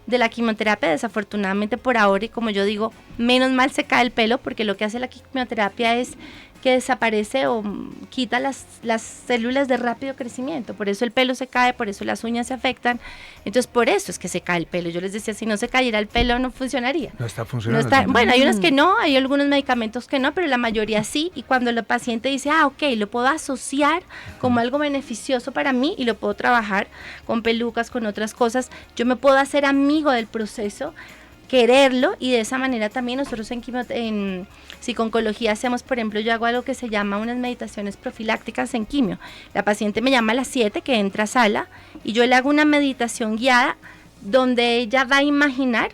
de la quimioterapia. Desafortunadamente por ahora, y como yo digo, menos mal se cae el pelo, porque lo que hace la quimioterapia es que desaparece o quita las células de rápido crecimiento, por eso el pelo se cae, por eso las uñas se afectan, entonces por eso es que se cae el pelo. Yo les decía, si no se cayera el pelo no funcionaría. No está funcionando. Bueno, hay unos que no, hay algunos medicamentos que no, pero la mayoría sí, y cuando el paciente dice, ok, lo puedo asociar como algo beneficioso para mí y lo puedo trabajar con pelucas, con otras cosas, yo me puedo hacer amigo del proceso, quererlo, y de esa manera también nosotros en psico-oncología hacemos, por ejemplo, yo hago algo que se llama unas meditaciones profilácticas en quimio. La paciente me llama a las 7 que entra a sala y yo le hago una meditación guiada donde ella va a imaginar,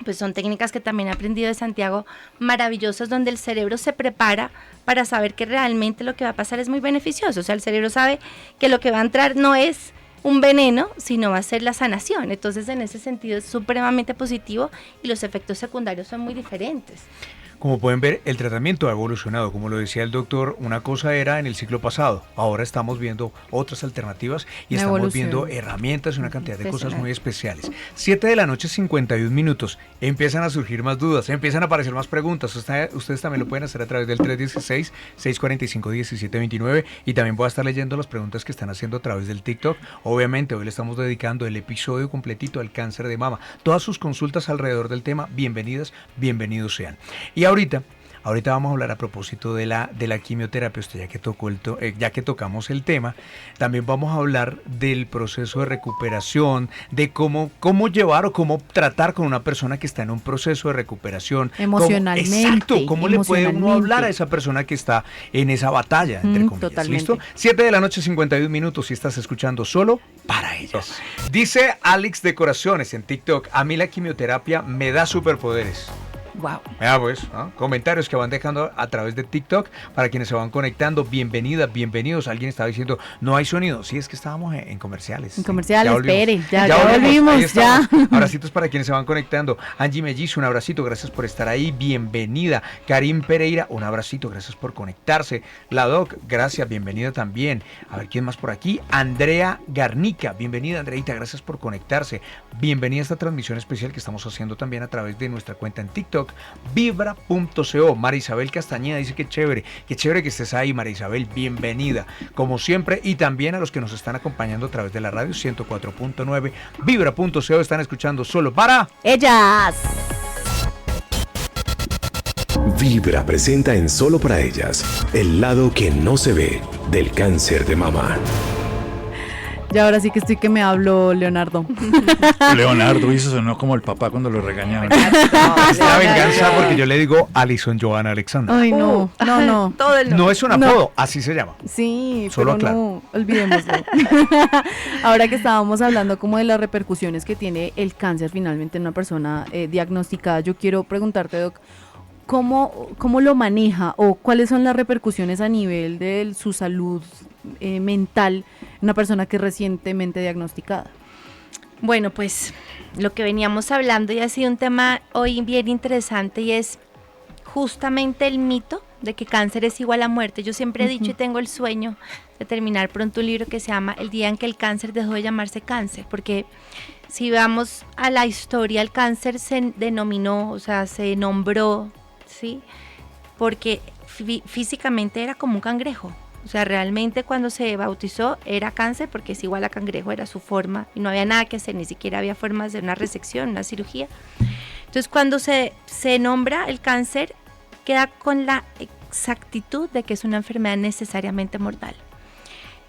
pues son técnicas que también he aprendido de Santiago, maravillosas, donde el cerebro se prepara para saber que realmente lo que va a pasar es muy beneficioso. O sea, el cerebro sabe que lo que va a entrar no es un veneno, sino va a ser la sanación. Entonces, en ese sentido es supremamente positivo y los efectos secundarios son muy diferentes. Como pueden ver, el tratamiento ha evolucionado. Como lo decía el doctor, una cosa era en el siglo pasado. Ahora estamos viendo otras alternativas y estamos viendo herramientas y una cantidad de cosas muy especiales. 7 de la noche, 51 minutos. Empiezan a surgir más dudas, empiezan a aparecer más preguntas. Ustedes también lo pueden hacer a través del 316-645-1729 y también voy a estar leyendo las preguntas que están haciendo a través del TikTok. Obviamente, hoy le estamos dedicando el episodio completito al cáncer de mama. Todas sus consultas alrededor del tema, bienvenidas, bienvenidos sean. Y ahorita vamos a hablar a propósito de la quimioterapia. Usted ya que tocamos el tema, también vamos a hablar del proceso de recuperación, de cómo llevar o cómo tratar con una persona que está en un proceso de recuperación. Emocionalmente. ¿Cómo le puede uno hablar a esa persona que está en esa batalla, entre comillas? Totalmente. ¿Listo? 7 de la noche, 51 minutos y estás escuchando Solo para Ellas. Dice Alex Decoraciones en TikTok, a mí la quimioterapia me da superpoderes. Wow. Pues, ¿no? Comentarios que van dejando a través de TikTok para quienes se van conectando. Bienvenidas, bienvenidos. Alguien estaba diciendo, no hay sonido. Sí, es que estábamos en comerciales. En comerciales, espere. Ya volvimos. Ya. Abracitos para quienes se van conectando. Angie Mellizo, un abracito, gracias por estar ahí. Bienvenida. Karim Pereira, un abracito, gracias por conectarse. La Doc, gracias, bienvenida también. A ver, ¿quién más por aquí? Andrea Garnica, bienvenida, Andreita, gracias por conectarse. Bienvenida a esta transmisión especial que estamos haciendo también a través de nuestra cuenta en TikTok. Vibra.co. Mara Isabel Castañeda dice que chévere que estés ahí, Mara Isabel, bienvenida como siempre, y también a los que nos están acompañando a través de la radio 104.9 Vibra.co, están escuchando Solo para Ellas. Vibra presenta en Solo para Ellas el lado que no se ve del cáncer de mama. Y ahora sí que estoy que me hablo, Leonardo. Leonardo, eso sonó como el papá cuando lo regañaban. Es la venganza porque yo le digo Alison Johanna Alexandra. Ay, no. Todo el No es un apodo, así se llama. Sí, Solo pero aclaro. no, olvidémoslo. Ahora que estábamos hablando como de las repercusiones que tiene el cáncer finalmente en una persona diagnosticada, yo quiero preguntarte, Doc, ¿cómo lo maneja o cuáles son las repercusiones a nivel de su salud mental una persona que es recientemente diagnosticada? Bueno, pues lo que veníamos hablando y ha sido un tema hoy bien interesante, y es justamente el mito de que cáncer es igual a muerte. Yo siempre he dicho y tengo el sueño de terminar pronto un libro que se llama El día en que el cáncer dejó de llamarse cáncer, porque si vamos a la historia, el cáncer se denominó, o sea, se nombró, ¿sí? Porque físicamente era como un cangrejo. O sea, realmente cuando se bautizó era cáncer porque es igual a cangrejo, era su forma y no había nada que hacer, ni siquiera había formas de una resección, una cirugía. Entonces, cuando se nombra el cáncer, queda con la exactitud de que es una enfermedad necesariamente mortal.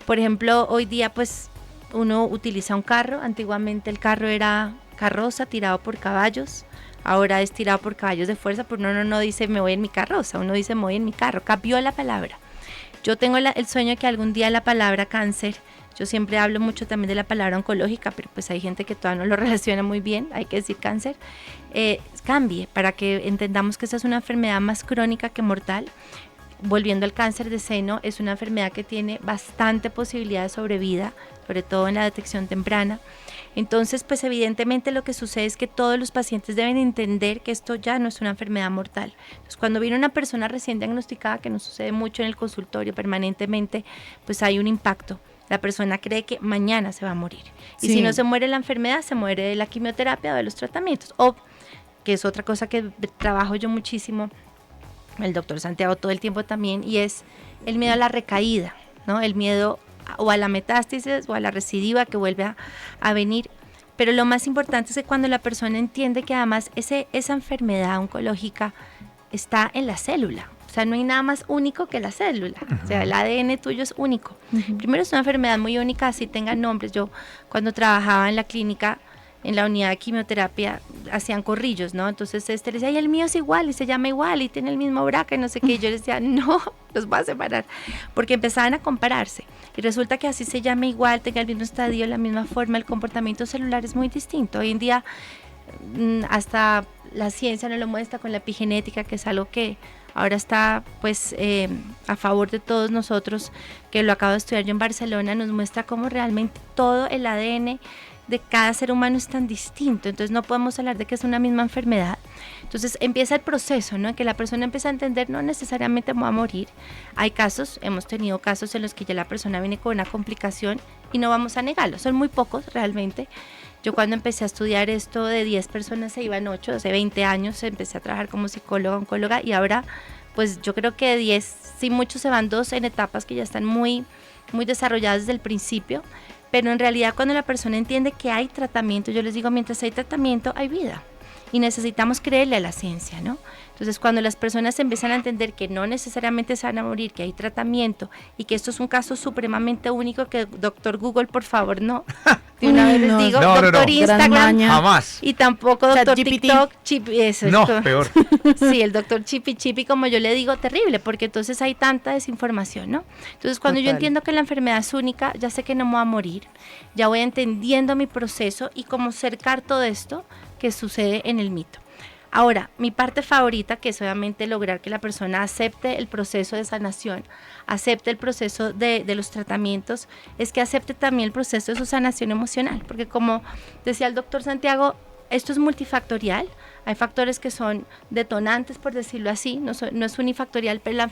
Por ejemplo, hoy día pues uno utiliza un carro, antiguamente el carro era carroza tirado por caballos, ahora es tirado por caballos de fuerza, pero uno no dice me voy en mi carroza, uno dice me voy en mi carro, cambió la palabra. Yo tengo el sueño que algún día la palabra cáncer, yo siempre hablo mucho también de la palabra oncológica, pero pues hay gente que todavía no lo relaciona muy bien, hay que decir cáncer, cambie para que entendamos que esta es una enfermedad más crónica que mortal. Volviendo al cáncer de seno, es una enfermedad que tiene bastante posibilidad de sobrevida, sobre todo en la detección temprana. Entonces, pues evidentemente lo que sucede es que todos los pacientes deben entender que esto ya no es una enfermedad mortal. Entonces, cuando viene una persona recién diagnosticada, que nos sucede mucho en el consultorio permanentemente, pues hay un impacto. La persona cree que mañana se va a morir. Y Sí. si no se muere la enfermedad, se muere de la quimioterapia o de los tratamientos. O, que es otra cosa que trabajo yo muchísimo, el doctor Santiago todo el tiempo también, y es el miedo a la recaída, ¿no? El miedo o a la metástasis o a la recidiva que vuelve a venir. Pero lo más importante es que cuando la persona entiende que además esa enfermedad oncológica está en la célula, o sea, no hay nada más único que la célula, o sea, el ADN tuyo es único. Primero es una enfermedad muy única, así tenga nombres. Yo cuando trabajaba en la clínica, en la unidad de quimioterapia, hacían corrillos, ¿no? Entonces le decía, ay, el mío es igual y se llama igual y tiene el mismo BRCA y no sé qué. Y yo les decía, no, los voy a separar, porque empezaban a compararse. Y resulta que así se llama igual, tenga el mismo estadio, la misma forma, el comportamiento celular es muy distinto. Hoy en día hasta la ciencia nos lo muestra con la epigenética, que es algo que ahora está pues a favor de todos nosotros, que lo acabo de estudiar yo en Barcelona, nos muestra cómo realmente todo el ADN de cada ser humano es tan distinto, entonces no podemos hablar de que es una misma enfermedad. Entonces empieza el proceso, ¿no? En que la persona empieza a entender, no necesariamente me voy a morir. Hay casos, hemos tenido casos en los que ya la persona viene con una complicación y no vamos a negarlo, son muy pocos realmente. Yo cuando empecé a estudiar esto, de 10 personas se iban 8, hace 20 años empecé a trabajar como psicóloga, oncóloga, y ahora pues yo creo que de 10, sí muchos se van 2 en etapas que ya están muy desarrolladas desde el principio. Pero en realidad cuando la persona entiende que hay tratamiento, yo les digo, mientras hay tratamiento hay vida y necesitamos creerle a la ciencia, ¿no? Entonces cuando las personas empiezan a entender que no necesariamente se van a morir, que hay tratamiento y que esto es un caso supremamente único, que doctor Google, por favor, no. De una vez les digo, No, doctor Gran Instagram, maña. Jamás. y tampoco doctor ChatGPT. TikTok, eso es No, todo. peor. Sí, el doctor chipi, como yo le digo, terrible, porque entonces hay tanta desinformación, ¿no? Entonces, cuando yo Total. entiendo que la enfermedad es única, ya sé que no me voy a morir, ya voy entendiendo mi proceso y cómo cercar todo esto que sucede en el mito. Ahora, mi parte favorita, que es obviamente lograr que la persona acepte el proceso de sanación, acepte el proceso de los tratamientos, es que acepte también el proceso de su sanación emocional, porque como decía el doctor Santiago, esto es multifactorial. Hay factores que son detonantes, por decirlo así, no es unifactorial, pero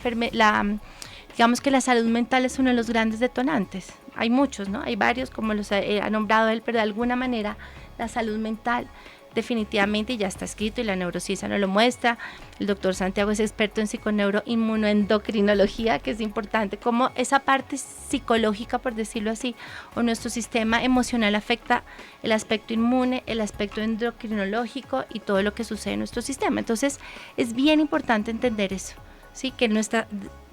digamos que la salud mental es uno de los grandes detonantes. Hay muchos, ¿no? Hay varios, como los ha nombrado él, pero de alguna manera la salud mental definitivamente ya está escrito y la neurociencia nos lo muestra. El doctor Santiago es experto en psiconeuroinmunoendocrinología, que es importante, como esa parte psicológica, por decirlo así, o nuestro sistema emocional afecta el aspecto inmune, el aspecto endocrinológico y todo lo que sucede en nuestro sistema. Entonces es bien importante entender eso, ¿sí? Que nuestra,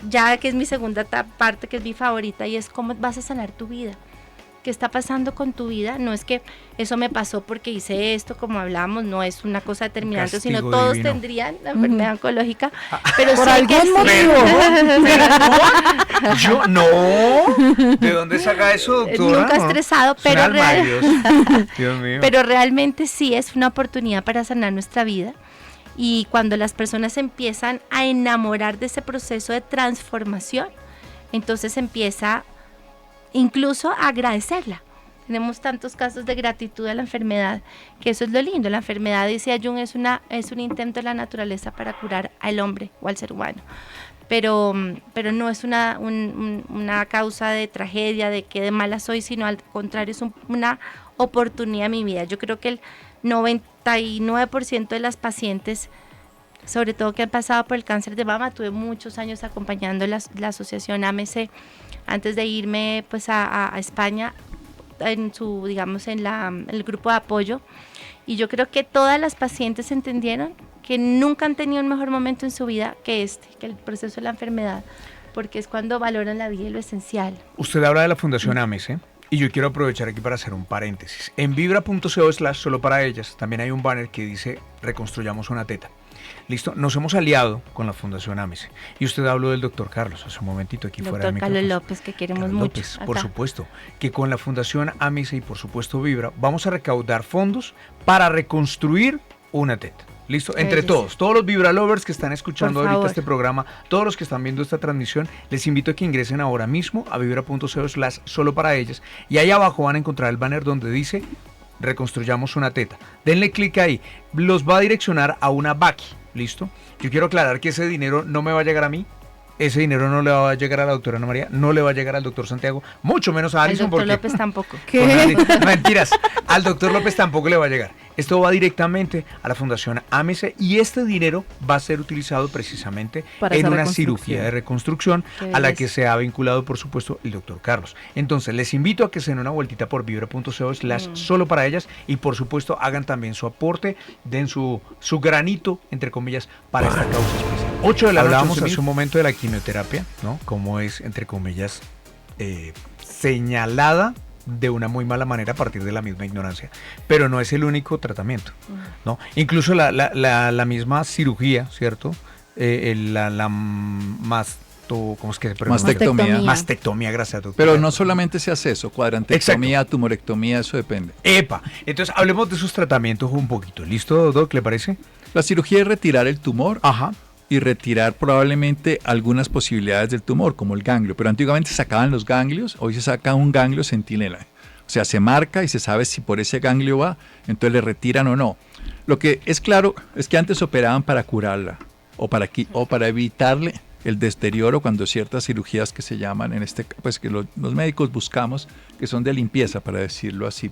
ya que es mi segunda parte, que es mi favorita, y es cómo vas a sanar tu vida. ¿Qué está pasando con tu vida? No es que eso me pasó porque hice esto, como hablamos, no es una cosa determinante, sino castigo todos divino. tendrían la enfermedad oncológica, pero Por sí hay que algún hacer- Yo no. ¿De dónde saca eso, doctora? Nunca No. estresado, Es un pero alma de Dios. Dios mío. Pero realmente sí es una oportunidad para sanar nuestra vida. Y cuando las personas empiezan a enamorar de ese proceso de transformación, entonces empieza incluso a agradecerla. Tenemos tantos casos de gratitud a la enfermedad, que eso es lo lindo. La enfermedad, dice Jung, es un intento de la naturaleza para curar al hombre o al ser humano. Pero no es una causa de tragedia, de que de mala soy, sino al contrario, es una oportunidad en mi vida. Yo creo que el 99% de las pacientes, sobre todo que han pasado por el cáncer de mama, tuve muchos años acompañando la asociación AMC antes de irme pues a España, en su, digamos, en el grupo de apoyo, y yo creo que todas las pacientes entendieron que nunca han tenido un mejor momento en su vida que el proceso de la enfermedad, porque es cuando valoran la vida y lo esencial. Usted habla de la Fundación AMES, ¿eh? Y yo quiero aprovechar aquí para hacer un paréntesis. En vibra.co/solo para ellas también hay un banner que dice reconstruyamos una teta. Listo, nos hemos aliado con la Fundación AMESE. Y usted habló del doctor Carlos hace un momentito aquí fuera del Doctor micrófono. Carlos López, que queremos Carlos mucho. López, por acá. supuesto, que con la Fundación AMESE y por supuesto Vibra vamos a recaudar fondos para reconstruir una teta. Listo, Qué entre belleza. todos los Vibra Lovers que están escuchando Por ahorita favor. este programa, todos los que están viendo esta transmisión, les invito a que ingresen ahora mismo a vibra.co/solo para ellas y ahí abajo van a encontrar el banner donde dice reconstruyamos una teta. Denle clic ahí, los va a direccionar a una Baki, ¿listo? Yo quiero aclarar que ese dinero no me va a llegar a mí. Ese dinero no le va a llegar a la doctora Ana María, no le va a llegar al doctor Santiago, mucho menos a Al Alison. doctor Porque López tampoco. con Ali- Mentiras, al doctor López tampoco le va a llegar. Esto va directamente a la Fundación AMESE y este dinero va a ser utilizado precisamente Para en esa una reconstrucción. cirugía de reconstrucción Qué a la belleza. que se ha vinculado, por supuesto, el doctor Carlos. Entonces, les invito a que se den una vueltita por vibra.co/solo para ellas y, por supuesto, hagan también su aporte, den su granito, entre comillas, para esta causa especial. 8 de la noche. Hablábamos hace un momento de la quimioterapia, ¿no? Cómo es, entre comillas, señalada de una muy mala manera a partir de la misma ignorancia, pero no es el único tratamiento, ¿no? Incluso la misma cirugía, ¿cierto? ¿Cómo es que se pronuncia? Mastectomía. Mastectomía, gracias, doctor. Pero no solamente se hace eso, cuadrantectomía, tumorectomía, eso depende. Epa, entonces hablemos de esos tratamientos un poquito. ¿Listo, Doc? ¿Le parece? La cirugía es retirar el tumor Ajá. y retirar probablemente algunas posibilidades del tumor, como el ganglio. Pero antiguamente se sacaban los ganglios, hoy se saca un ganglio centinela. O sea, se marca y se sabe si por ese ganglio va, entonces le retiran o no. Lo que es claro es que antes operaban para curarla o para evitarle el deterioro cuando ciertas cirugías que se llaman, pues que los médicos buscamos, que son de limpieza, para decirlo así.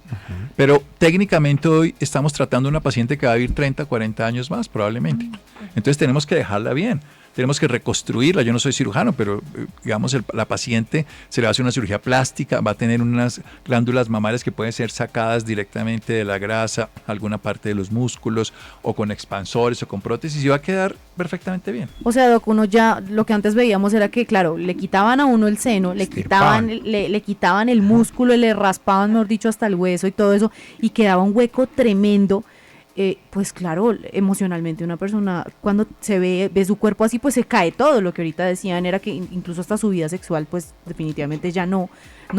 Pero técnicamente hoy estamos tratando a una paciente que va a vivir 30, 40 años más, probablemente. Entonces tenemos que dejarla bien. Tenemos que reconstruirla. Yo no soy cirujano, pero digamos la paciente se le hace una cirugía plástica, va a tener unas glándulas mamarias que pueden ser sacadas directamente de la grasa, alguna parte de los músculos, o con expansores o con prótesis, y va a quedar perfectamente bien. O sea, Doc, uno ya, lo que antes veíamos era que, claro, le quitaban a uno el seno, le Estirpaban. quitaban, le quitaban el músculo, le raspaban, mejor dicho, hasta el hueso y todo eso, y quedaba un hueco tremendo. Pues claro, emocionalmente una persona cuando se ve su cuerpo así, pues se cae todo. Lo que ahorita decían era que incluso hasta su vida sexual, pues definitivamente ya no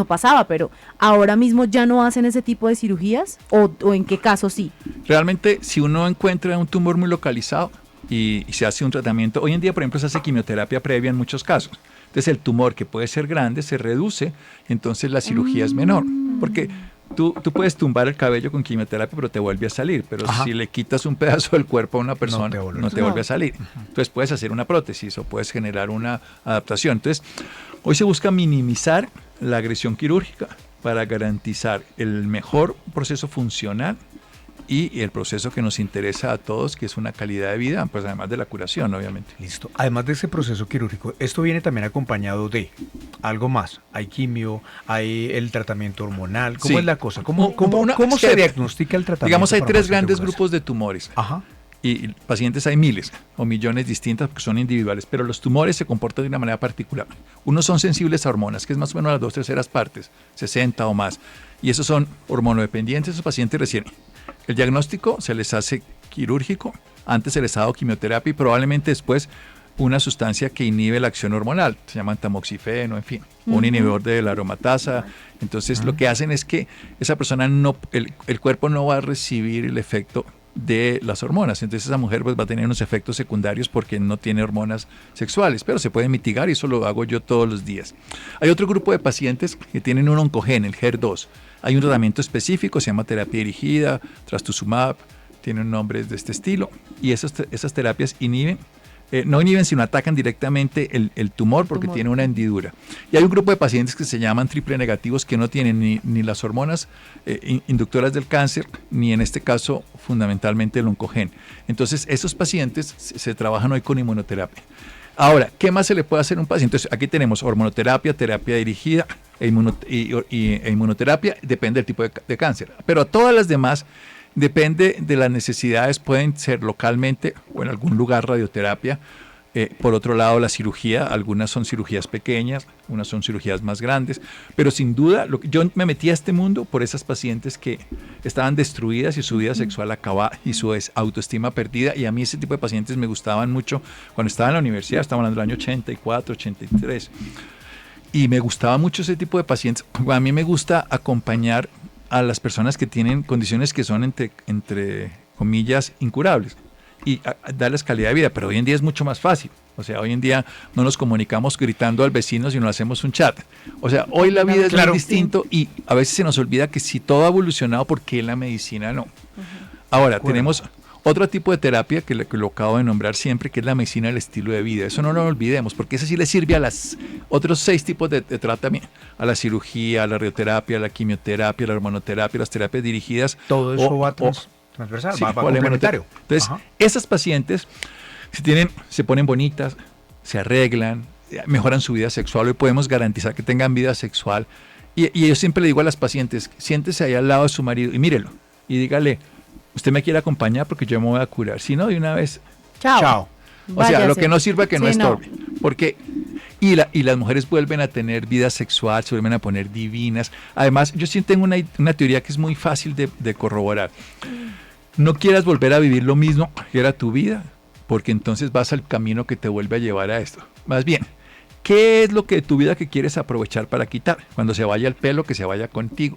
pasaba, pero ahora mismo ya no hacen ese tipo de cirugías, o en qué caso sí. Realmente, si uno encuentra un tumor muy localizado y se hace un tratamiento, hoy en día, por ejemplo, se hace quimioterapia previa en muchos casos. Entonces el tumor, que puede ser grande, se reduce, entonces la cirugía es menor, porque tú puedes tumbar el cabello con quimioterapia, pero te vuelve a salir. Pero Ajá. si le quitas un pedazo del cuerpo a una persona, no te No. vuelve a salir. Entonces puedes hacer una prótesis o puedes generar una adaptación. Entonces, hoy se busca minimizar la agresión quirúrgica para garantizar el mejor proceso funcional y el proceso que nos interesa a todos, que es una calidad de vida, pues además de la curación, obviamente. Listo. Además de ese proceso quirúrgico, esto viene también acompañado de algo más. Hay quimio, hay el tratamiento hormonal. ¿Cómo Sí. es la cosa? Como ¿Cómo una- se es que, diagnostica el tratamiento? Digamos, hay para 3 paciente grandes con cáncer? grupos de tumores. Ajá. Y pacientes hay miles o millones distintas porque son individuales, pero los tumores se comportan de una manera particular. Unos son sensibles a hormonas, que es más o menos las 2/3 partes, 60 o más. Y esos son hormonodependientes, esos pacientes recién. El diagnóstico se les hace quirúrgico, antes se les ha dado quimioterapia y probablemente después una sustancia que inhibe la acción hormonal, se llaman tamoxifeno, en fin, un inhibidor de la aromatasa. Entonces lo que hacen es que esa persona el cuerpo no va a recibir el efecto de las hormonas, entonces esa mujer pues va a tener unos efectos secundarios porque no tiene hormonas sexuales, pero se puede mitigar y eso lo hago yo todos los días. Hay otro grupo de pacientes que tienen un oncogen, el HER2. Hay un tratamiento específico, se llama terapia dirigida, trastuzumab, tienen nombres de este estilo, y esas terapias no inhiben, sino atacan directamente el tumor porque tiene una hendidura. Y hay un grupo de pacientes que se llaman triple negativos que no tienen ni las hormonas inductoras del cáncer, ni en este caso fundamentalmente el oncogen. Entonces esos pacientes se trabajan hoy con inmunoterapia. Ahora, ¿qué más se le puede hacer a un paciente? Entonces, aquí tenemos hormonoterapia, terapia dirigida e inmunoterapia, depende del tipo de cáncer. Pero a todas las demás depende de las necesidades, pueden ser localmente o en algún lugar radioterapia, Por otro lado, la cirugía, algunas son cirugías pequeñas, unas son cirugías más grandes, pero sin duda, yo me metí a este mundo por esas pacientes que estaban destruidas y su vida sexual acabada y su autoestima perdida, y a mí ese tipo de pacientes me gustaban mucho cuando estaba en la universidad, estaba hablando del año 84, 83, y me gustaba mucho ese tipo de pacientes. A mí me gusta acompañar a las personas que tienen condiciones que son entre comillas incurables, y darles calidad de vida, pero hoy en día es mucho más fácil. O sea, hoy en día no nos comunicamos gritando al vecino, sino hacemos un chat. O sea, hoy la vida es muy distinto, y a veces se nos olvida que si todo ha evolucionado, ¿por qué la medicina no? Ahora, tenemos otro tipo de terapia que lo acabo de nombrar siempre, que es la medicina del estilo de vida. Eso no lo olvidemos, porque eso sí le sirve a los otros 6 tipos de tratamiento, a la cirugía, a la radioterapia, a la quimioterapia, a la hormonoterapia, las terapias dirigidas. Todo eso va transversal, va complementario. Entonces, esas pacientes se ponen bonitas, se arreglan, mejoran su vida sexual. Hoy podemos garantizar que tengan vida sexual. Y yo siempre le digo a las pacientes, siéntese ahí al lado de su marido y mírelo y dígale, usted me quiere acompañar porque yo me voy a curar. Si no, de una vez, Chao. O sea, lo que no sirva que no estorbe. Porque y las mujeres vuelven a tener vida sexual, se vuelven a poner divinas. Además, yo sí tengo una teoría que es muy fácil de corroborar. No quieras volver a vivir lo mismo que era tu vida, porque entonces vas al camino que te vuelve a llevar a esto. Más bien, ¿qué es lo que de tu vida que quieres aprovechar para quitar? Cuando se vaya el pelo, que se vaya contigo.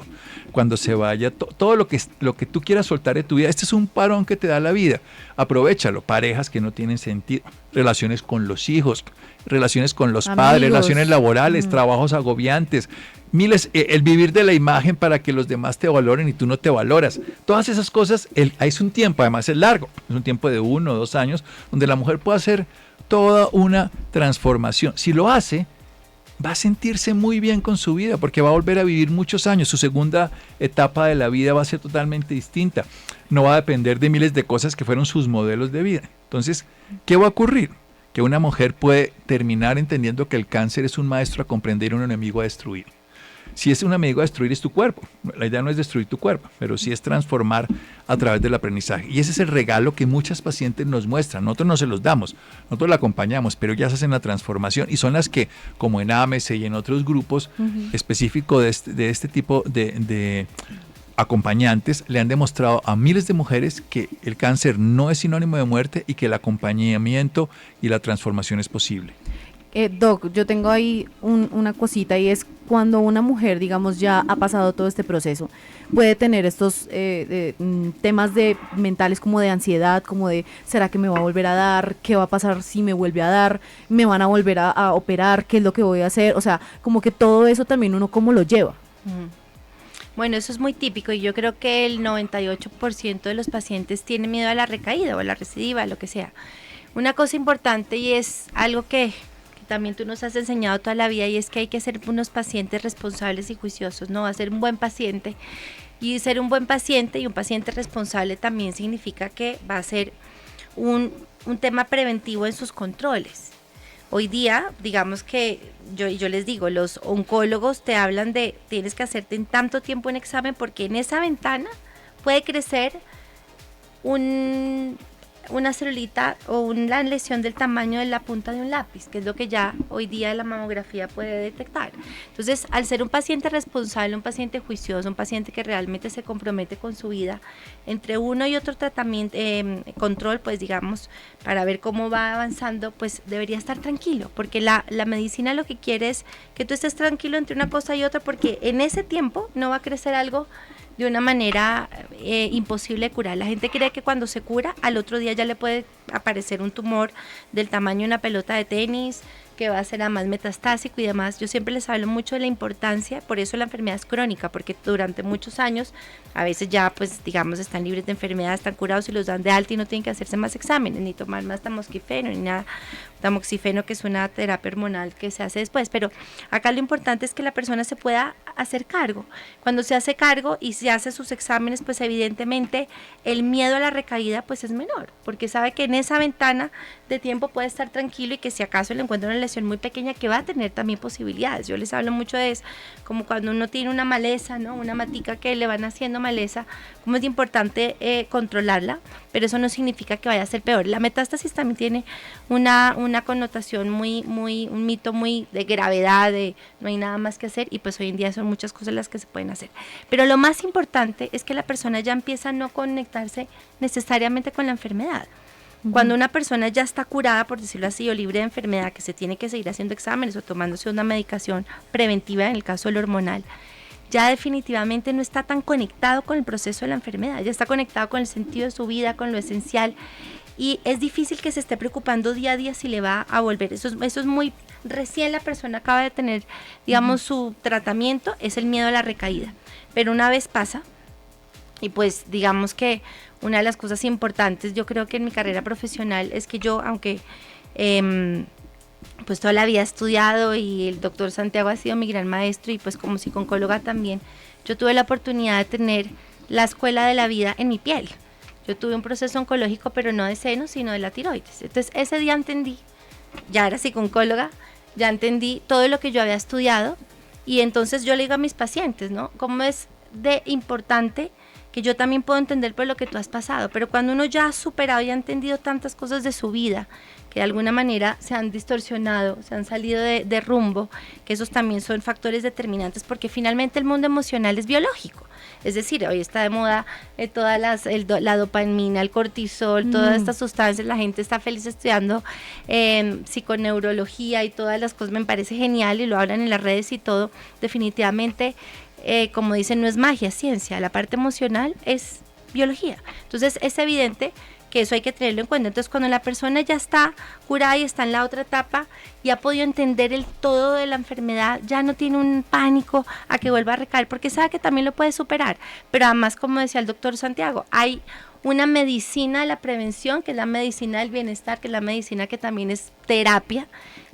Cuando se vaya todo lo que tú quieras soltar de tu vida. Este es un parón que te da la vida. Aprovéchalo. Parejas que no tienen sentido, relaciones con los hijos, relaciones con los padres, relaciones laborales, trabajos agobiantes, el vivir de la imagen para que los demás te valoren y tú no te valoras. Todas esas cosas, es un tiempo, además es largo, es un tiempo de 1 o 2 años, donde la mujer puede hacer toda una transformación. Si lo hace, va a sentirse muy bien con su vida, porque va a volver a vivir muchos años. Su segunda etapa de la vida va a ser totalmente distinta. No va a depender de miles de cosas que fueron sus modelos de vida. Entonces, ¿qué va a ocurrir? Que una mujer puede terminar entendiendo que el cáncer es un maestro a comprender y un enemigo a destruir. Si es un enemigo a destruir, es tu cuerpo. La idea no es destruir tu cuerpo, pero sí es transformar a través del aprendizaje. Y ese es el regalo que muchas pacientes nos muestran. Nosotros no se los damos, nosotros la acompañamos, pero ellas hacen la transformación y son las que, como en AMES y en otros grupos específicos de este tipo de acompañantes, le han demostrado a miles de mujeres que el cáncer no es sinónimo de muerte y que el acompañamiento y la transformación es posible. Doc, yo tengo ahí una cosita, y es cuando una mujer, digamos, ya ha pasado todo este proceso, puede tener estos temas mentales como de ansiedad, como de ¿será que me va a volver a dar? ¿Qué va a pasar si me vuelve a dar? ¿Me van a volver a operar? ¿Qué es lo que voy a hacer? O sea, como que todo eso también uno cómo lo lleva. Bueno, eso es muy típico, y yo creo que el 98% de los pacientes tienen miedo a la recaída o a la recidiva, lo que sea. Una cosa importante, y es algo que también tú nos has enseñado toda la vida, y es que hay que ser unos pacientes responsables y juiciosos, ¿no? A ser un buen paciente, y ser un buen paciente y un paciente responsable también significa que va a ser un tema preventivo en sus controles. Hoy día, digamos que yo les digo, los oncólogos te hablan de tienes que hacerte en tanto tiempo un examen, porque en esa ventana puede crecer una celulita o una lesión del tamaño de la punta de un lápiz, que es lo que ya hoy día la mamografía puede detectar. Entonces, al ser un paciente responsable, un paciente juicioso, un paciente que realmente se compromete con su vida, entre uno y otro tratamiento, control, pues digamos, para ver cómo va avanzando, pues debería estar tranquilo, porque la medicina lo que quiere es que tú estés tranquilo entre una cosa y otra, porque en ese tiempo no va a crecer algo de una manera imposible de curar. La gente cree que cuando se cura, al otro día ya le puede aparecer un tumor del tamaño de una pelota de tenis, que va a ser además metastásico y demás. Yo siempre les hablo mucho de la importancia, por eso la enfermedad es crónica, porque durante muchos años, a veces ya pues digamos están libres de enfermedad, están curados y los dan de alta y no tienen que hacerse más exámenes, ni tomar más tamoxifeno, ni nada. Tamoxifeno, que es una terapia hormonal que se hace después, pero acá lo importante es que la persona se pueda hacer cargo. Cuando se hace cargo y se hace sus exámenes, pues evidentemente el miedo a la recaída pues es menor, porque sabe que en esa ventana de tiempo puede estar tranquilo y que si acaso le encuentra una lesión muy pequeña que va a tener también posibilidades. Yo les hablo mucho de eso, como cuando uno tiene una maleza, ¿no? Una matica que le van haciendo maleza, como es importante controlarla, pero eso no significa que vaya a ser peor. La metástasis también tiene una connotación un mito muy de gravedad, de no hay nada más que hacer, y pues hoy en día son muchas cosas las que se pueden hacer. Pero lo más importante es que la persona ya empieza a no conectarse necesariamente con la enfermedad. Cuando una persona ya está curada, por decirlo así, o libre de enfermedad, que se tiene que seguir haciendo exámenes o tomándose una medicación preventiva, en el caso del hormonal, ya definitivamente no está tan conectado con el proceso de la enfermedad, ya está conectado con el sentido de su vida, con lo esencial, y es difícil que se esté preocupando día a día si le va a volver. Eso es muy recién la persona acaba de tener, digamos, su tratamiento, es el miedo a la recaída, pero una vez pasa, y pues digamos que una de las cosas importantes, yo creo que en mi carrera profesional es que yo, aunque pues toda la vida he estudiado y el doctor Santiago ha sido mi gran maestro y pues como psicooncóloga también, yo tuve la oportunidad de tener la escuela de la vida en mi piel. Yo tuve un proceso oncológico, pero no de senos, sino de la tiroides. Entonces ese día entendí, ya era psicooncóloga, ya entendí todo lo que yo había estudiado, y entonces yo le digo a mis pacientes, ¿no? Cómo es de importante que yo también puedo entender por lo que tú has pasado, pero cuando uno ya ha superado y ha entendido tantas cosas de su vida, que de alguna manera se han distorsionado, se han salido de rumbo, que esos también son factores determinantes, porque finalmente el mundo emocional es biológico. Es decir, hoy está de moda todas la dopamina, el cortisol, todas estas sustancias, la gente está feliz estudiando psiconeurología y todas las cosas, me parece genial y lo hablan en las redes y todo. Definitivamente, como dicen, no es magia, es ciencia, la parte emocional es biología. Entonces es evidente que eso hay que tenerlo en cuenta. Entonces cuando la persona ya está curada y está en la otra etapa y ha podido entender el todo de la enfermedad, ya no tiene un pánico a que vuelva a recaer, porque sabe que también lo puede superar. Pero además, como decía el doctor Santiago, hay una medicina de la prevención, que es la medicina del bienestar, que es la medicina que también es terapia,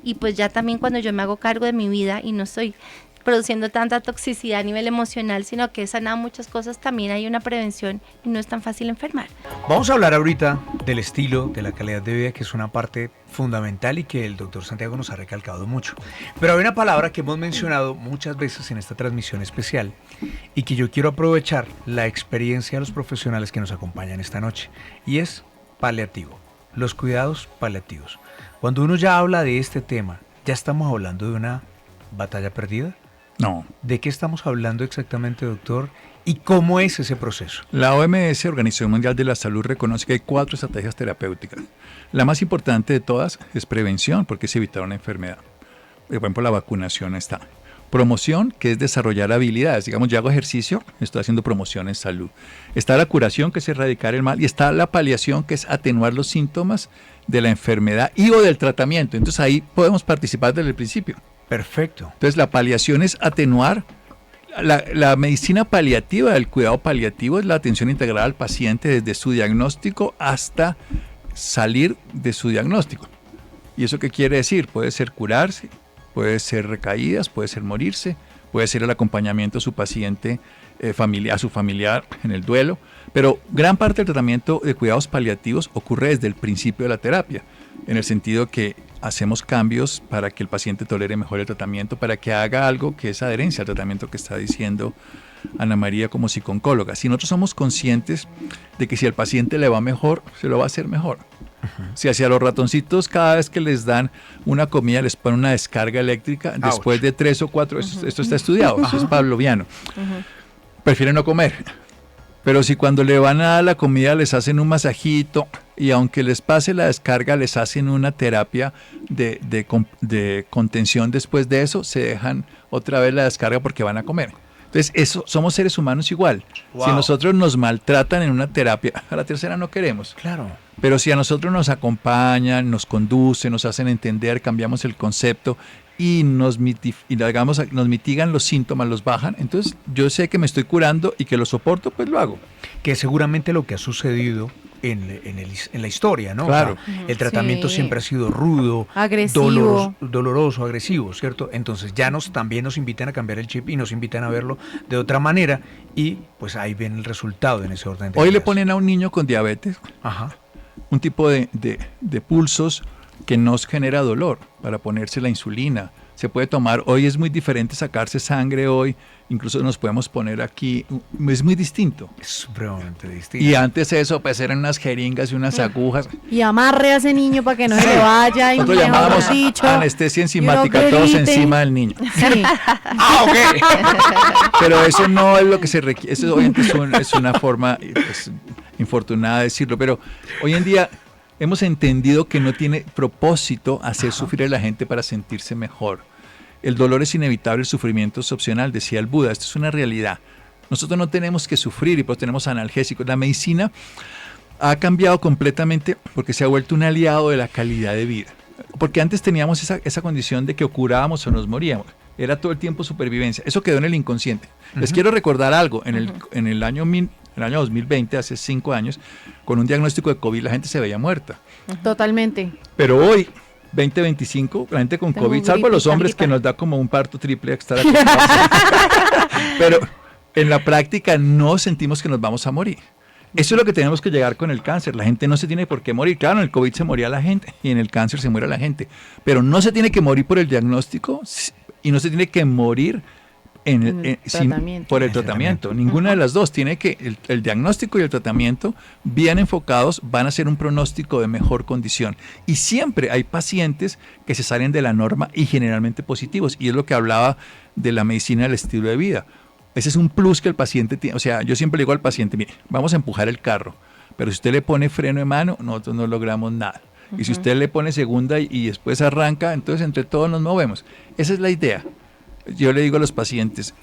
y pues ya también cuando yo me hago cargo de mi vida y no estoy produciendo tanta toxicidad a nivel emocional, sino que he sanado muchas cosas, también hay una prevención y no es tan fácil enfermar. Vamos a hablar ahorita del estilo, de la calidad de vida, que es una parte fundamental y que el doctor Santiago nos ha recalcado mucho. Pero hay una palabra que hemos mencionado muchas veces en esta transmisión especial y que yo quiero aprovechar la experiencia de los profesionales que nos acompañan esta noche, y es paliativo, los cuidados paliativos. Cuando uno ya habla de este tema, ¿ya estamos hablando de una batalla perdida? No. ¿De qué estamos hablando exactamente, doctor? ¿Y cómo es ese proceso? La OMS, Organización Mundial de la Salud, reconoce que hay 4 estrategias terapéuticas. La más importante de todas es prevención, porque es evitar una enfermedad. Por ejemplo, la vacunación está. Promoción, que es desarrollar habilidades. Digamos, yo hago ejercicio, estoy haciendo promoción en salud. Está la curación, que es erradicar el mal. Y está la paliación, que es atenuar los síntomas de la enfermedad y o del tratamiento. Entonces ahí podemos participar desde el principio. Perfecto. Entonces la paliación es atenuar. La medicina paliativa, el cuidado paliativo, es la atención integral al paciente desde su diagnóstico hasta salir de su diagnóstico. ¿Y eso qué quiere decir? Puede ser curarse, puede ser recaídas, puede ser morirse, puede ser el acompañamiento a su paciente, a su familiar en el duelo, pero gran parte del tratamiento de cuidados paliativos ocurre desde el principio de la terapia, en el sentido que hacemos cambios para que el paciente tolere mejor el tratamiento, para que haga algo que es adherencia al tratamiento que está diciendo Ana María como psicooncóloga. Si nosotros somos conscientes de que si al paciente le va mejor, se lo va a hacer mejor. Si hacia los ratoncitos cada vez que les dan una comida les ponen una descarga eléctrica, después de 3 o 4, esto está estudiado, eso es pavloviano, prefieren no comer. Pero si cuando le van a dar la comida les hacen un masajito y aunque les pase la descarga les hacen una terapia de contención después de eso, se dejan otra vez la descarga porque van a comer. Entonces, eso, somos seres humanos igual. Wow. Si nosotros nos maltratan en una terapia, a la tercera no queremos. Claro. Pero si a nosotros nos acompañan, nos conducen, nos hacen entender, cambiamos el concepto y nos mitigan los síntomas, los bajan, entonces yo sé que me estoy curando y que lo soporto, pues lo hago. Que seguramente lo que ha sucedido en la historia, ¿no? Claro. O sea, el tratamiento Sí. siempre ha sido rudo, Agresivo. doloroso, agresivo, ¿cierto? Entonces ya también nos invitan a cambiar el chip y nos invitan a verlo de otra manera y pues ahí ven el resultado en ese orden de Hoy le ideas. ponen a un niño con diabetes Ajá. un tipo de pulsos que nos genera dolor para ponerse la insulina. Se puede tomar, hoy es muy diferente sacarse sangre hoy, incluso nos podemos poner aquí, es muy distinto. Es supremamente distinto. Y antes eso, pues eran unas jeringas y unas agujas. Y amarre a ese niño para que no se le vaya. Y Nosotros mejor llamábamos dicho, anestesia y enzimática, uno todos grite. encima del niño. Sí. ¡Ah, ok! Pero eso no es lo que se requiere, eso obviamente es una forma pues, infortunada de decirlo, pero hoy en día hemos entendido que no tiene propósito hacer sufrir a la gente para sentirse mejor. El dolor es inevitable, el sufrimiento es opcional, decía el Buda, esto es una realidad. Nosotros no tenemos que sufrir y pues tenemos analgésicos. La medicina ha cambiado completamente porque se ha vuelto un aliado de la calidad de vida. Porque antes teníamos esa condición de que o curábamos o nos moríamos. Era todo el tiempo supervivencia. Eso quedó en el inconsciente. Les quiero recordar algo. En el año 2020, hace 5 años, con un diagnóstico de COVID, la gente se veía muerta. Totalmente. Pero hoy, 2025, la gente con Tengo COVID, salvo los gripita, hombres gripa. que nos da como un parto triple extra. Pero en la práctica no sentimos que nos vamos a morir. Eso es lo que tenemos que llegar con el cáncer. La gente no se tiene por qué morir. Claro, en el COVID se moría la gente y en el cáncer se muere la gente. Pero no se tiene que morir por el diagnóstico y no se tiene que morir Tratamiento. por el tratamiento. Ninguna de las dos. Tiene que el diagnóstico y el tratamiento bien enfocados van a ser un pronóstico de mejor condición. Y siempre hay pacientes que se salen de la norma y generalmente positivos. Y es lo que hablaba de la medicina del estilo de vida. Ese es un plus que el paciente tiene. O sea, yo siempre le digo al paciente, mire, vamos a empujar el carro, pero si usted le pone freno de mano, nosotros no logramos nada. Y si usted le pone segunda y después arranca, entonces entre todos nos movemos. Esa es la idea. Yo le digo a los pacientes,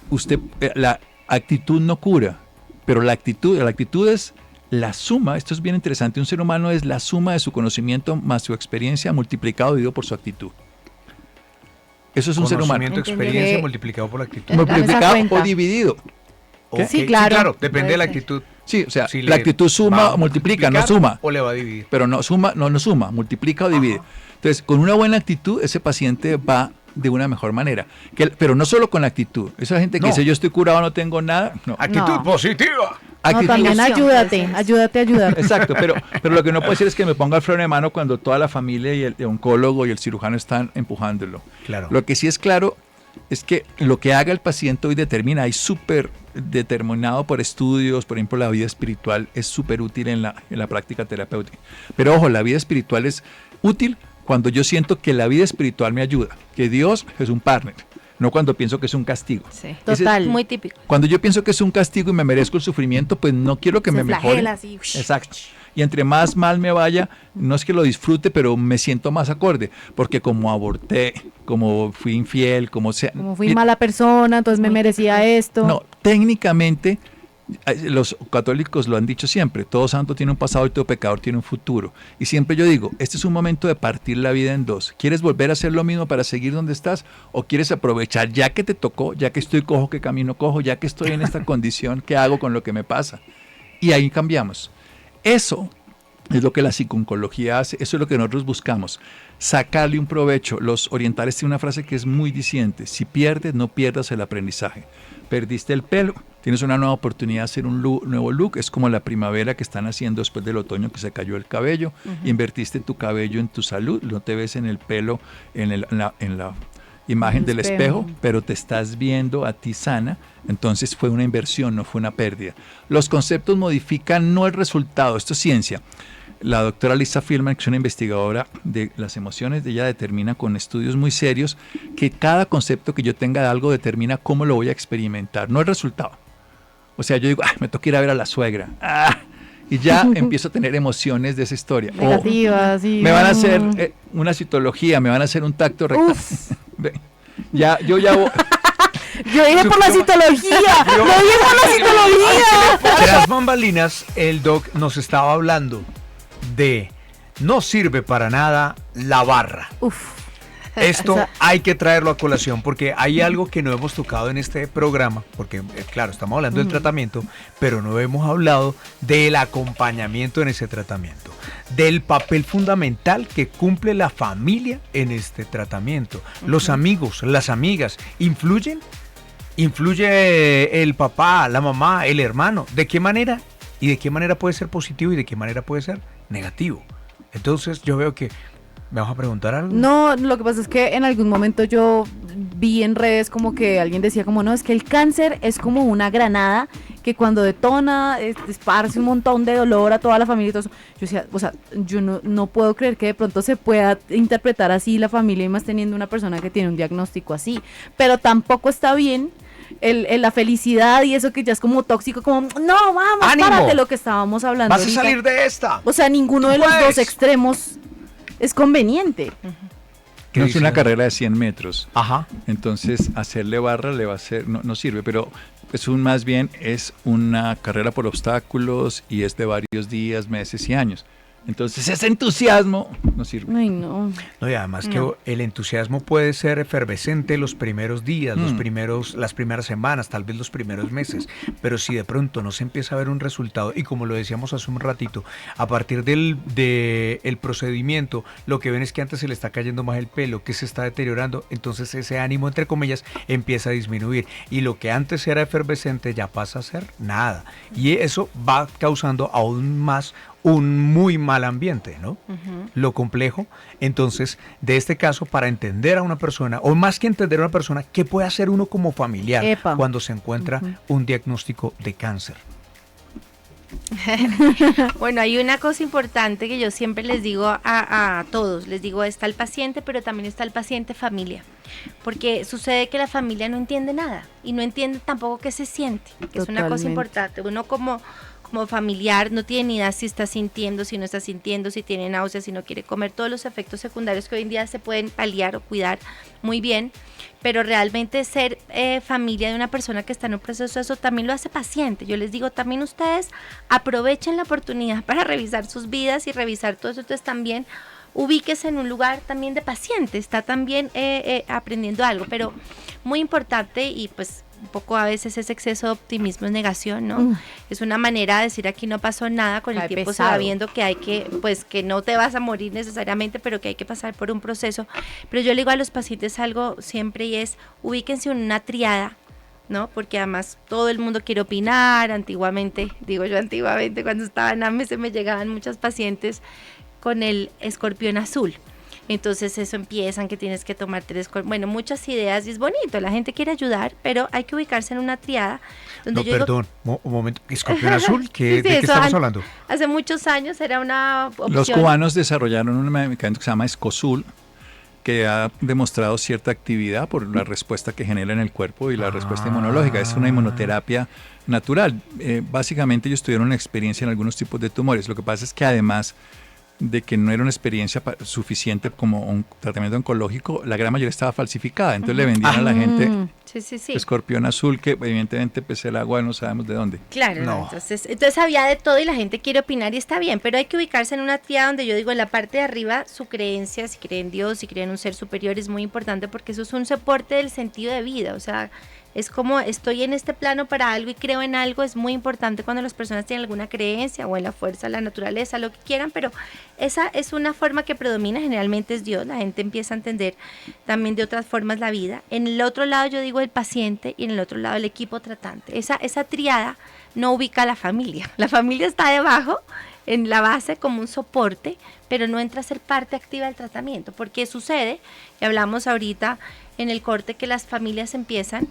la actitud no cura, pero la actitud es la suma, esto es bien interesante, un ser humano es la suma de su conocimiento más su experiencia multiplicado dividido por su actitud. Eso es un ser humano. Conocimiento, Entendí experiencia que- multiplicado por la actitud. Dame esa Multiplicado cuenta. o dividido. Ok, Sí, claro. depende de la Puede ser. actitud. Sí, o sea, Si la le actitud va suma a o multiplica, no multiplicar suma. O le va a dividir. Pero no suma, no suma, multiplica o divide. Entonces, con una buena actitud, ese paciente va de una mejor manera. Pero no solo con la actitud. Esa gente que No. dice yo estoy curado, no tengo nada. No. Actitud No. positiva. No, Actitud- también ayúdate. Acción. Exacto, pero lo que no puede decir es que me ponga el freno de mano cuando toda la familia y el oncólogo y el cirujano están empujándolo. Claro. Lo que sí es claro es que lo que haga el paciente hoy determina, hay súper determinado por estudios, por ejemplo, la vida espiritual es súper útil en la práctica terapéutica. Pero ojo, la vida espiritual es útil cuando yo siento que la vida espiritual me ayuda, que Dios es un partner, no cuando pienso que es un castigo. Sí. Ese es Total. Muy típico. Cuando yo pienso que es un castigo y me merezco el sufrimiento, pues no quiero que Se me mejore. flagela así. Exacto. Y entre más mal me vaya, no es que lo disfrute, pero me siento más acorde, porque como aborté, como fui infiel, como sea. Como fui mala persona, entonces me merecía esto. No, técnicamente los católicos lo han dicho siempre, todo santo tiene un pasado y todo pecador tiene un futuro. Y siempre yo digo, este es un momento de partir la vida en dos. ¿Quieres volver a hacer lo mismo para seguir donde estás? ¿O quieres aprovechar ya que te tocó, ya que estoy cojo, que camino cojo, ya que estoy en esta condición, qué hago con lo que me pasa? Y ahí cambiamos. Eso es lo que la psiconcología hace, eso es lo que nosotros buscamos, sacarle un provecho. Los orientales tienen una frase que es muy diciente: si pierdes, no pierdas el aprendizaje. Perdiste el pelo, tienes una nueva oportunidad de hacer un nuevo look, es como la primavera que están haciendo después del otoño que se cayó el cabello. Invertiste tu cabello en tu salud, no te ves en el pelo, en la imagen del espejo, pero te estás viendo a ti sana. Entonces fue una inversión, no fue una pérdida. Los conceptos modifican no el resultado, esto es ciencia. La doctora Lisa Feldman, que es una investigadora de las emociones, ella determina con estudios muy serios que cada concepto que yo tenga de algo determina cómo lo voy a experimentar, no el resultado. O sea, yo digo, me toca ir a ver a la suegra. Y ya empiezo a tener emociones de esa historia. O Negativas. Y, me van a hacer una citología, me van a hacer un tacto rectal. Yo ya voy. Yo dije por la citología. Yo dije por la citología. Tras bambalinas, el doc nos estaba hablando de no sirve para nada la barra. Uf. Esto O sea, hay que traerlo a colación porque hay algo que no hemos tocado en este programa, porque claro, estamos hablando del tratamiento, pero no hemos hablado del acompañamiento en ese tratamiento, del papel fundamental que cumple la familia en este tratamiento. Los amigos, las amigas, ¿influyen? ¿Influye el papá, la mamá, el hermano? ¿De qué manera? ¿Y de qué manera puede ser positivo y de qué manera puede ser negativo? Entonces yo veo que... ¿Me vas a preguntar algo? no, lo que pasa es que en algún momento yo vi en redes como que alguien decía como no, es que el cáncer es como una granada que cuando detona esparce un montón de dolor a toda la familia y todo eso. Yo decía, o sea, yo no puedo creer que de pronto se pueda interpretar así la familia y más teniendo una persona que tiene un diagnóstico así, pero tampoco está bien la felicidad y eso que ya es como tóxico, como no, vamos, ¡Ánimo! párate, lo que estábamos hablando ¡Vas a ahorita. salir de esta! O sea, ninguno de ¡Tú los dos puedes! extremos es conveniente. ¿Qué No es dice? una carrera de 100 metros. Ajá. Entonces, hacerle barra le va a hacer, no sirve, pero más bien es una carrera por obstáculos y es de varios días, meses y años. Entonces, ese entusiasmo no sirve. Ay, no. No, y además No. que el entusiasmo puede ser efervescente los primeros días, las primeras semanas, tal vez los primeros meses, pero si de pronto no se empieza a ver un resultado, y como lo decíamos hace un ratito, a partir del procedimiento, lo que ven es que antes se le está cayendo más el pelo, que se está deteriorando, entonces ese ánimo, entre comillas, empieza a disminuir, y lo que antes era efervescente ya pasa a ser nada, y eso va causando aún más un muy mal ambiente, ¿no? Lo complejo, entonces, de este caso, para entender a una persona, o más que entender a una persona, ¿qué puede hacer uno como familiar Epa. cuando se encuentra un diagnóstico de cáncer? Bueno, hay una cosa importante que yo siempre les digo a todos, les digo, está el paciente, pero también está el paciente familia, porque sucede que la familia no entiende nada y no entiende tampoco qué se siente, que es una cosa Totalmente. importante. Uno como familiar no tiene ni idea si está sintiendo, si no está sintiendo, si tiene náuseas, si no quiere comer, todos los efectos secundarios que hoy en día se pueden paliar o cuidar muy bien, pero realmente ser familia de una persona que está en un proceso, eso también lo hace paciente. Yo les digo, también ustedes aprovechen la oportunidad para revisar sus vidas y revisar todo eso. Entonces también ubíquese en un lugar también de paciente, está también aprendiendo algo, pero muy importante, y pues un poco a veces ese exceso de optimismo es negación, ¿no? Es una manera de decir aquí no pasó nada, con el Cae tiempo se va pesado. viendo que hay que, pues que no te vas a morir necesariamente, pero que hay que pasar por un proceso. Pero yo le digo a los pacientes algo siempre, y es ubíquense en una triada, ¿no? Porque además todo el mundo quiere opinar. Antiguamente, digo yo antiguamente, cuando estaba en AME se me llegaban muchos pacientes con el escorpión azul. Entonces eso empiezan que tienes que tomar bueno, muchas ideas, y es bonito, la gente quiere ayudar, pero hay que ubicarse en una triada donde No, yo digo, perdón, un momento, ¿escorpión azul? Sí, sí, ¿De qué eso estamos hablando? hace muchos años era una opción. Los cubanos desarrollaron un medicamento que se llama Escosul, que ha demostrado cierta actividad por la respuesta que genera en el cuerpo y la respuesta inmunológica. Es una inmunoterapia natural. Básicamente ellos tuvieron una experiencia en algunos tipos de tumores. Lo que pasa es que además de que no era una experiencia suficiente como un tratamiento oncológico, la gran mayoría estaba falsificada. Entonces le vendían a la gente Sí. escorpión azul, que evidentemente pues el agua no sabemos de dónde. Claro, No. entonces había de todo y la gente quiere opinar y está bien, pero hay que ubicarse en una triada donde yo digo, en la parte de arriba, su creencia, si creen en Dios, si creen en un ser superior, es muy importante porque eso es un soporte del sentido de vida, o sea, es como estoy en este plano para algo y creo en algo. Es muy importante cuando las personas tienen alguna creencia o en la fuerza, la naturaleza, lo que quieran, pero esa es una forma que predomina, generalmente es Dios. La gente empieza a entender también de otras formas la vida. En el otro lado yo digo el paciente y en el otro lado el equipo tratante. Esa triada no ubica a la familia está debajo, en la base, como un soporte, pero no entra a ser parte activa del tratamiento, porque sucede, y hablamos ahorita en el corte, que las familias empiezan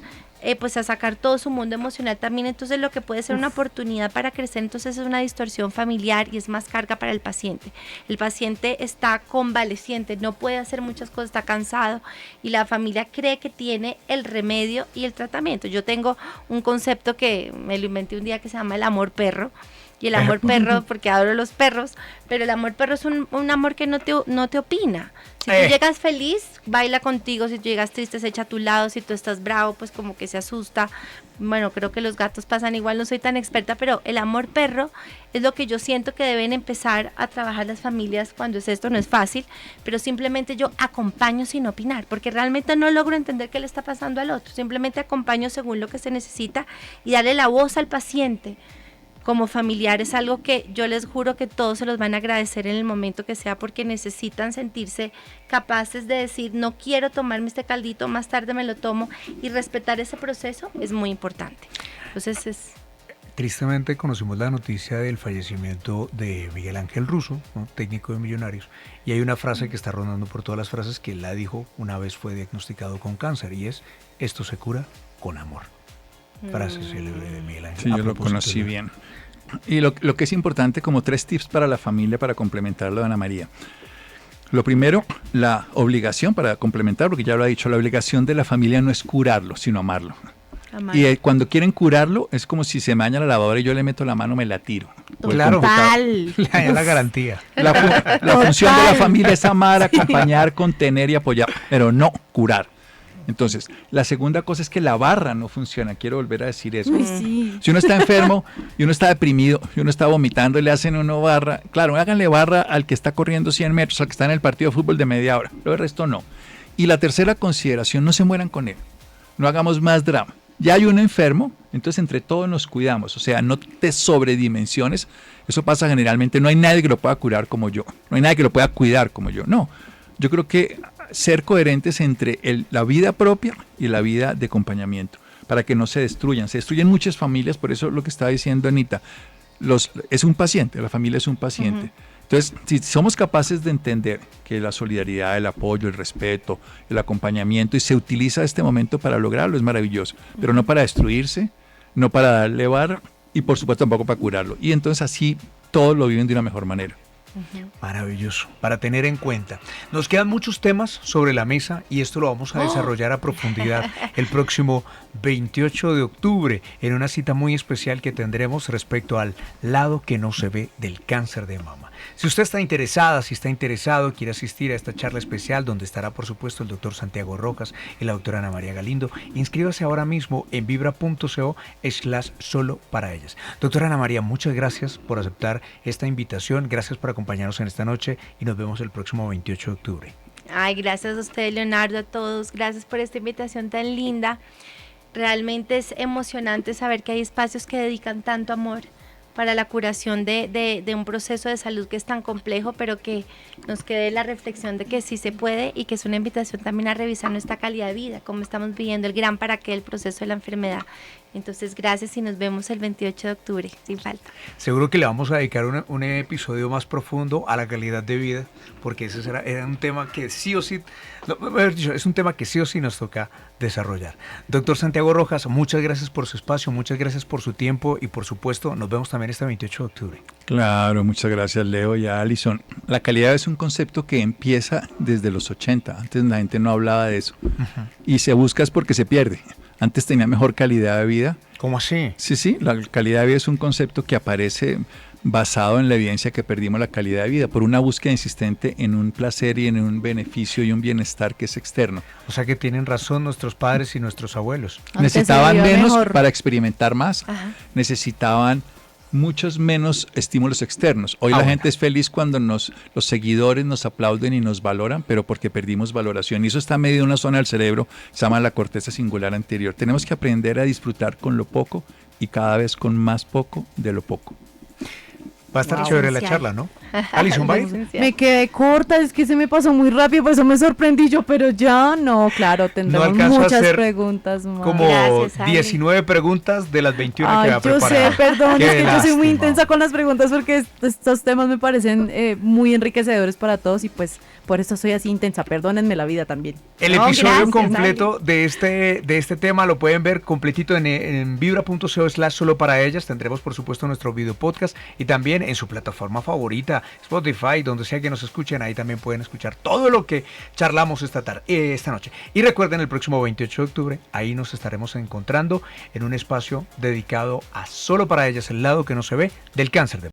pues a sacar todo su mundo emocional también, entonces lo que puede ser una oportunidad para crecer, entonces es una distorsión familiar y es más carga para el paciente. El paciente está convaleciente, no puede hacer muchas cosas, está cansado, y la familia cree que tiene el remedio y el tratamiento. Yo tengo un concepto que me lo inventé un día que se llama el amor perro, Y el amor perro, porque adoro los perros, pero el amor perro es un amor que no te opina. Si tú llegas feliz, baila contigo. Si tú llegas triste, se echa a tu lado. Si tú estás bravo, pues como que se asusta. Bueno, creo que los gatos pasan igual, no soy tan experta, pero el amor perro es lo que yo siento que deben empezar a trabajar las familias cuando es esto. No es fácil, pero simplemente yo acompaño sin opinar, porque realmente no logro entender qué le está pasando al otro. Simplemente acompaño según lo que se necesita y darle la voz al paciente. Como familiar es algo que yo les juro que todos se los van a agradecer en el momento que sea, porque necesitan sentirse capaces de decir, no quiero tomarme este caldito, más tarde me lo tomo, y respetar ese proceso es muy importante. Entonces Tristemente conocimos la noticia del fallecimiento de Miguel Ángel Russo, ¿no? Técnico de Millonarios, y hay una frase que está rondando por todas las frases que él la dijo una vez fue diagnosticado con cáncer, y es, esto se cura con amor. Frase célebre de Miguel Ángel. Sí, yo lo conocí bien. Y lo que es importante, como 3 tips para la familia para complementarlo de Ana María. Lo primero, la obligación para complementar, porque ya lo ha dicho, la obligación de la familia no es curarlo, sino amarlo. Y cuando quieren curarlo, es como si se me daña la lavadora y yo le meto la mano, me la tiro. Claro, Total. la garantía. La función de la familia es amar, acompañar, contener y apoyar, pero no curar. Entonces, la segunda cosa es que la barra no funciona. Quiero volver a decir eso. Uy, sí. Si uno está enfermo y uno está deprimido y uno está vomitando y le hacen uno barra, claro, háganle barra al que está corriendo 100 metros, al que está en el partido de fútbol de media hora, pero el resto no. Y la tercera consideración, no se mueran con él. No hagamos más drama. Ya hay un enfermo, entonces entre todos nos cuidamos. O sea, no te sobredimensiones. Eso pasa generalmente. No hay nadie que lo pueda curar como yo. No hay nadie que lo pueda cuidar como yo. No. Yo creo que ser coherentes entre la vida propia y la vida de acompañamiento, para que no se destruyan. Se destruyen muchas familias, por eso lo que estaba diciendo Anita, es un paciente, la familia es un paciente. Uh-huh. Entonces, si somos capaces de entender que la solidaridad, el apoyo, el respeto, el acompañamiento, y se utiliza este momento para lograrlo, es maravilloso, pero no para destruirse, no para darle barra y por supuesto tampoco para curarlo. Y entonces así todos lo viven de una mejor manera. Maravilloso, para tener en cuenta. Nos quedan muchos temas sobre la mesa y esto lo vamos a desarrollar a profundidad el próximo 28 de octubre en una cita muy especial que tendremos respecto al lado que no se ve del cáncer de mama. Si usted está interesada, si está interesado, quiere asistir a esta charla especial donde estará por supuesto el doctor Santiago Rojas y la doctora Ana María Galindo, inscríbase ahora mismo en vibra.co/solo para ellas. Doctora Ana María, muchas gracias por aceptar esta invitación, gracias por acompañarnos en esta noche y nos vemos el próximo 28 de octubre. Ay, gracias a usted, Leonardo, a todos, gracias por esta invitación tan linda. Realmente es emocionante saber que hay espacios que dedican tanto amor para la curación de un proceso de salud que es tan complejo, pero que nos quede la reflexión de que sí se puede y que es una invitación también a revisar nuestra calidad de vida, cómo estamos viviendo el gran para qué, el proceso de la enfermedad. Entonces, gracias y nos vemos el 28 de octubre, sin falta. Seguro que le vamos a dedicar un episodio más profundo a la calidad de vida, porque ese era un tema que sí o sí, es un tema que sí o sí nos toca desarrollar. Doctor Santiago Rojas, muchas gracias por su espacio, muchas gracias por su tiempo y por supuesto nos vemos también este 28 de octubre. Claro, muchas gracias Leo y a Alison. La calidad es un concepto que empieza desde los 80, antes la gente no hablaba de eso y se busca es porque se pierde. Antes tenía mejor calidad de vida. ¿Cómo así? Sí, la calidad de vida es un concepto que aparece basado en la evidencia que perdimos la calidad de vida por una búsqueda insistente en un placer y en un beneficio y un bienestar que es externo. O sea que tienen razón nuestros padres y nuestros abuelos. Necesitaban menos para experimentar más. Ajá. Necesitaban muchos menos estímulos externos. Hoy la gente es feliz cuando los seguidores nos aplauden y nos valoran, pero porque perdimos valoración. Y eso está medido en una zona del cerebro, se llama la corteza singular anterior. Tenemos que aprender a disfrutar con lo poco y cada vez con más poco de lo poco. Va a estar chévere la charla, ¿no? Alison, ¿va? Me quedé corta, es que se me pasó muy rápido, por eso me sorprendí yo, pero ya no, claro, tendremos muchas preguntas más. Como gracias, 19 preguntas de las 21 que va a preparar. Yo sé, perdón, es que yo soy muy intensa con las preguntas porque estos temas me parecen muy enriquecedores para todos y pues por eso soy así intensa, perdónenme la vida también. El episodio completo de este tema lo pueden ver completito en vibra.co/solo para ellas. Tendremos por supuesto nuestro video podcast y también también en su plataforma favorita, Spotify, donde sea que nos escuchen, ahí también pueden escuchar todo lo que charlamos esta noche. Y recuerden, el próximo 28 de octubre, ahí nos estaremos encontrando en un espacio dedicado a Solo para Ellas, el lado que no se ve del cáncer de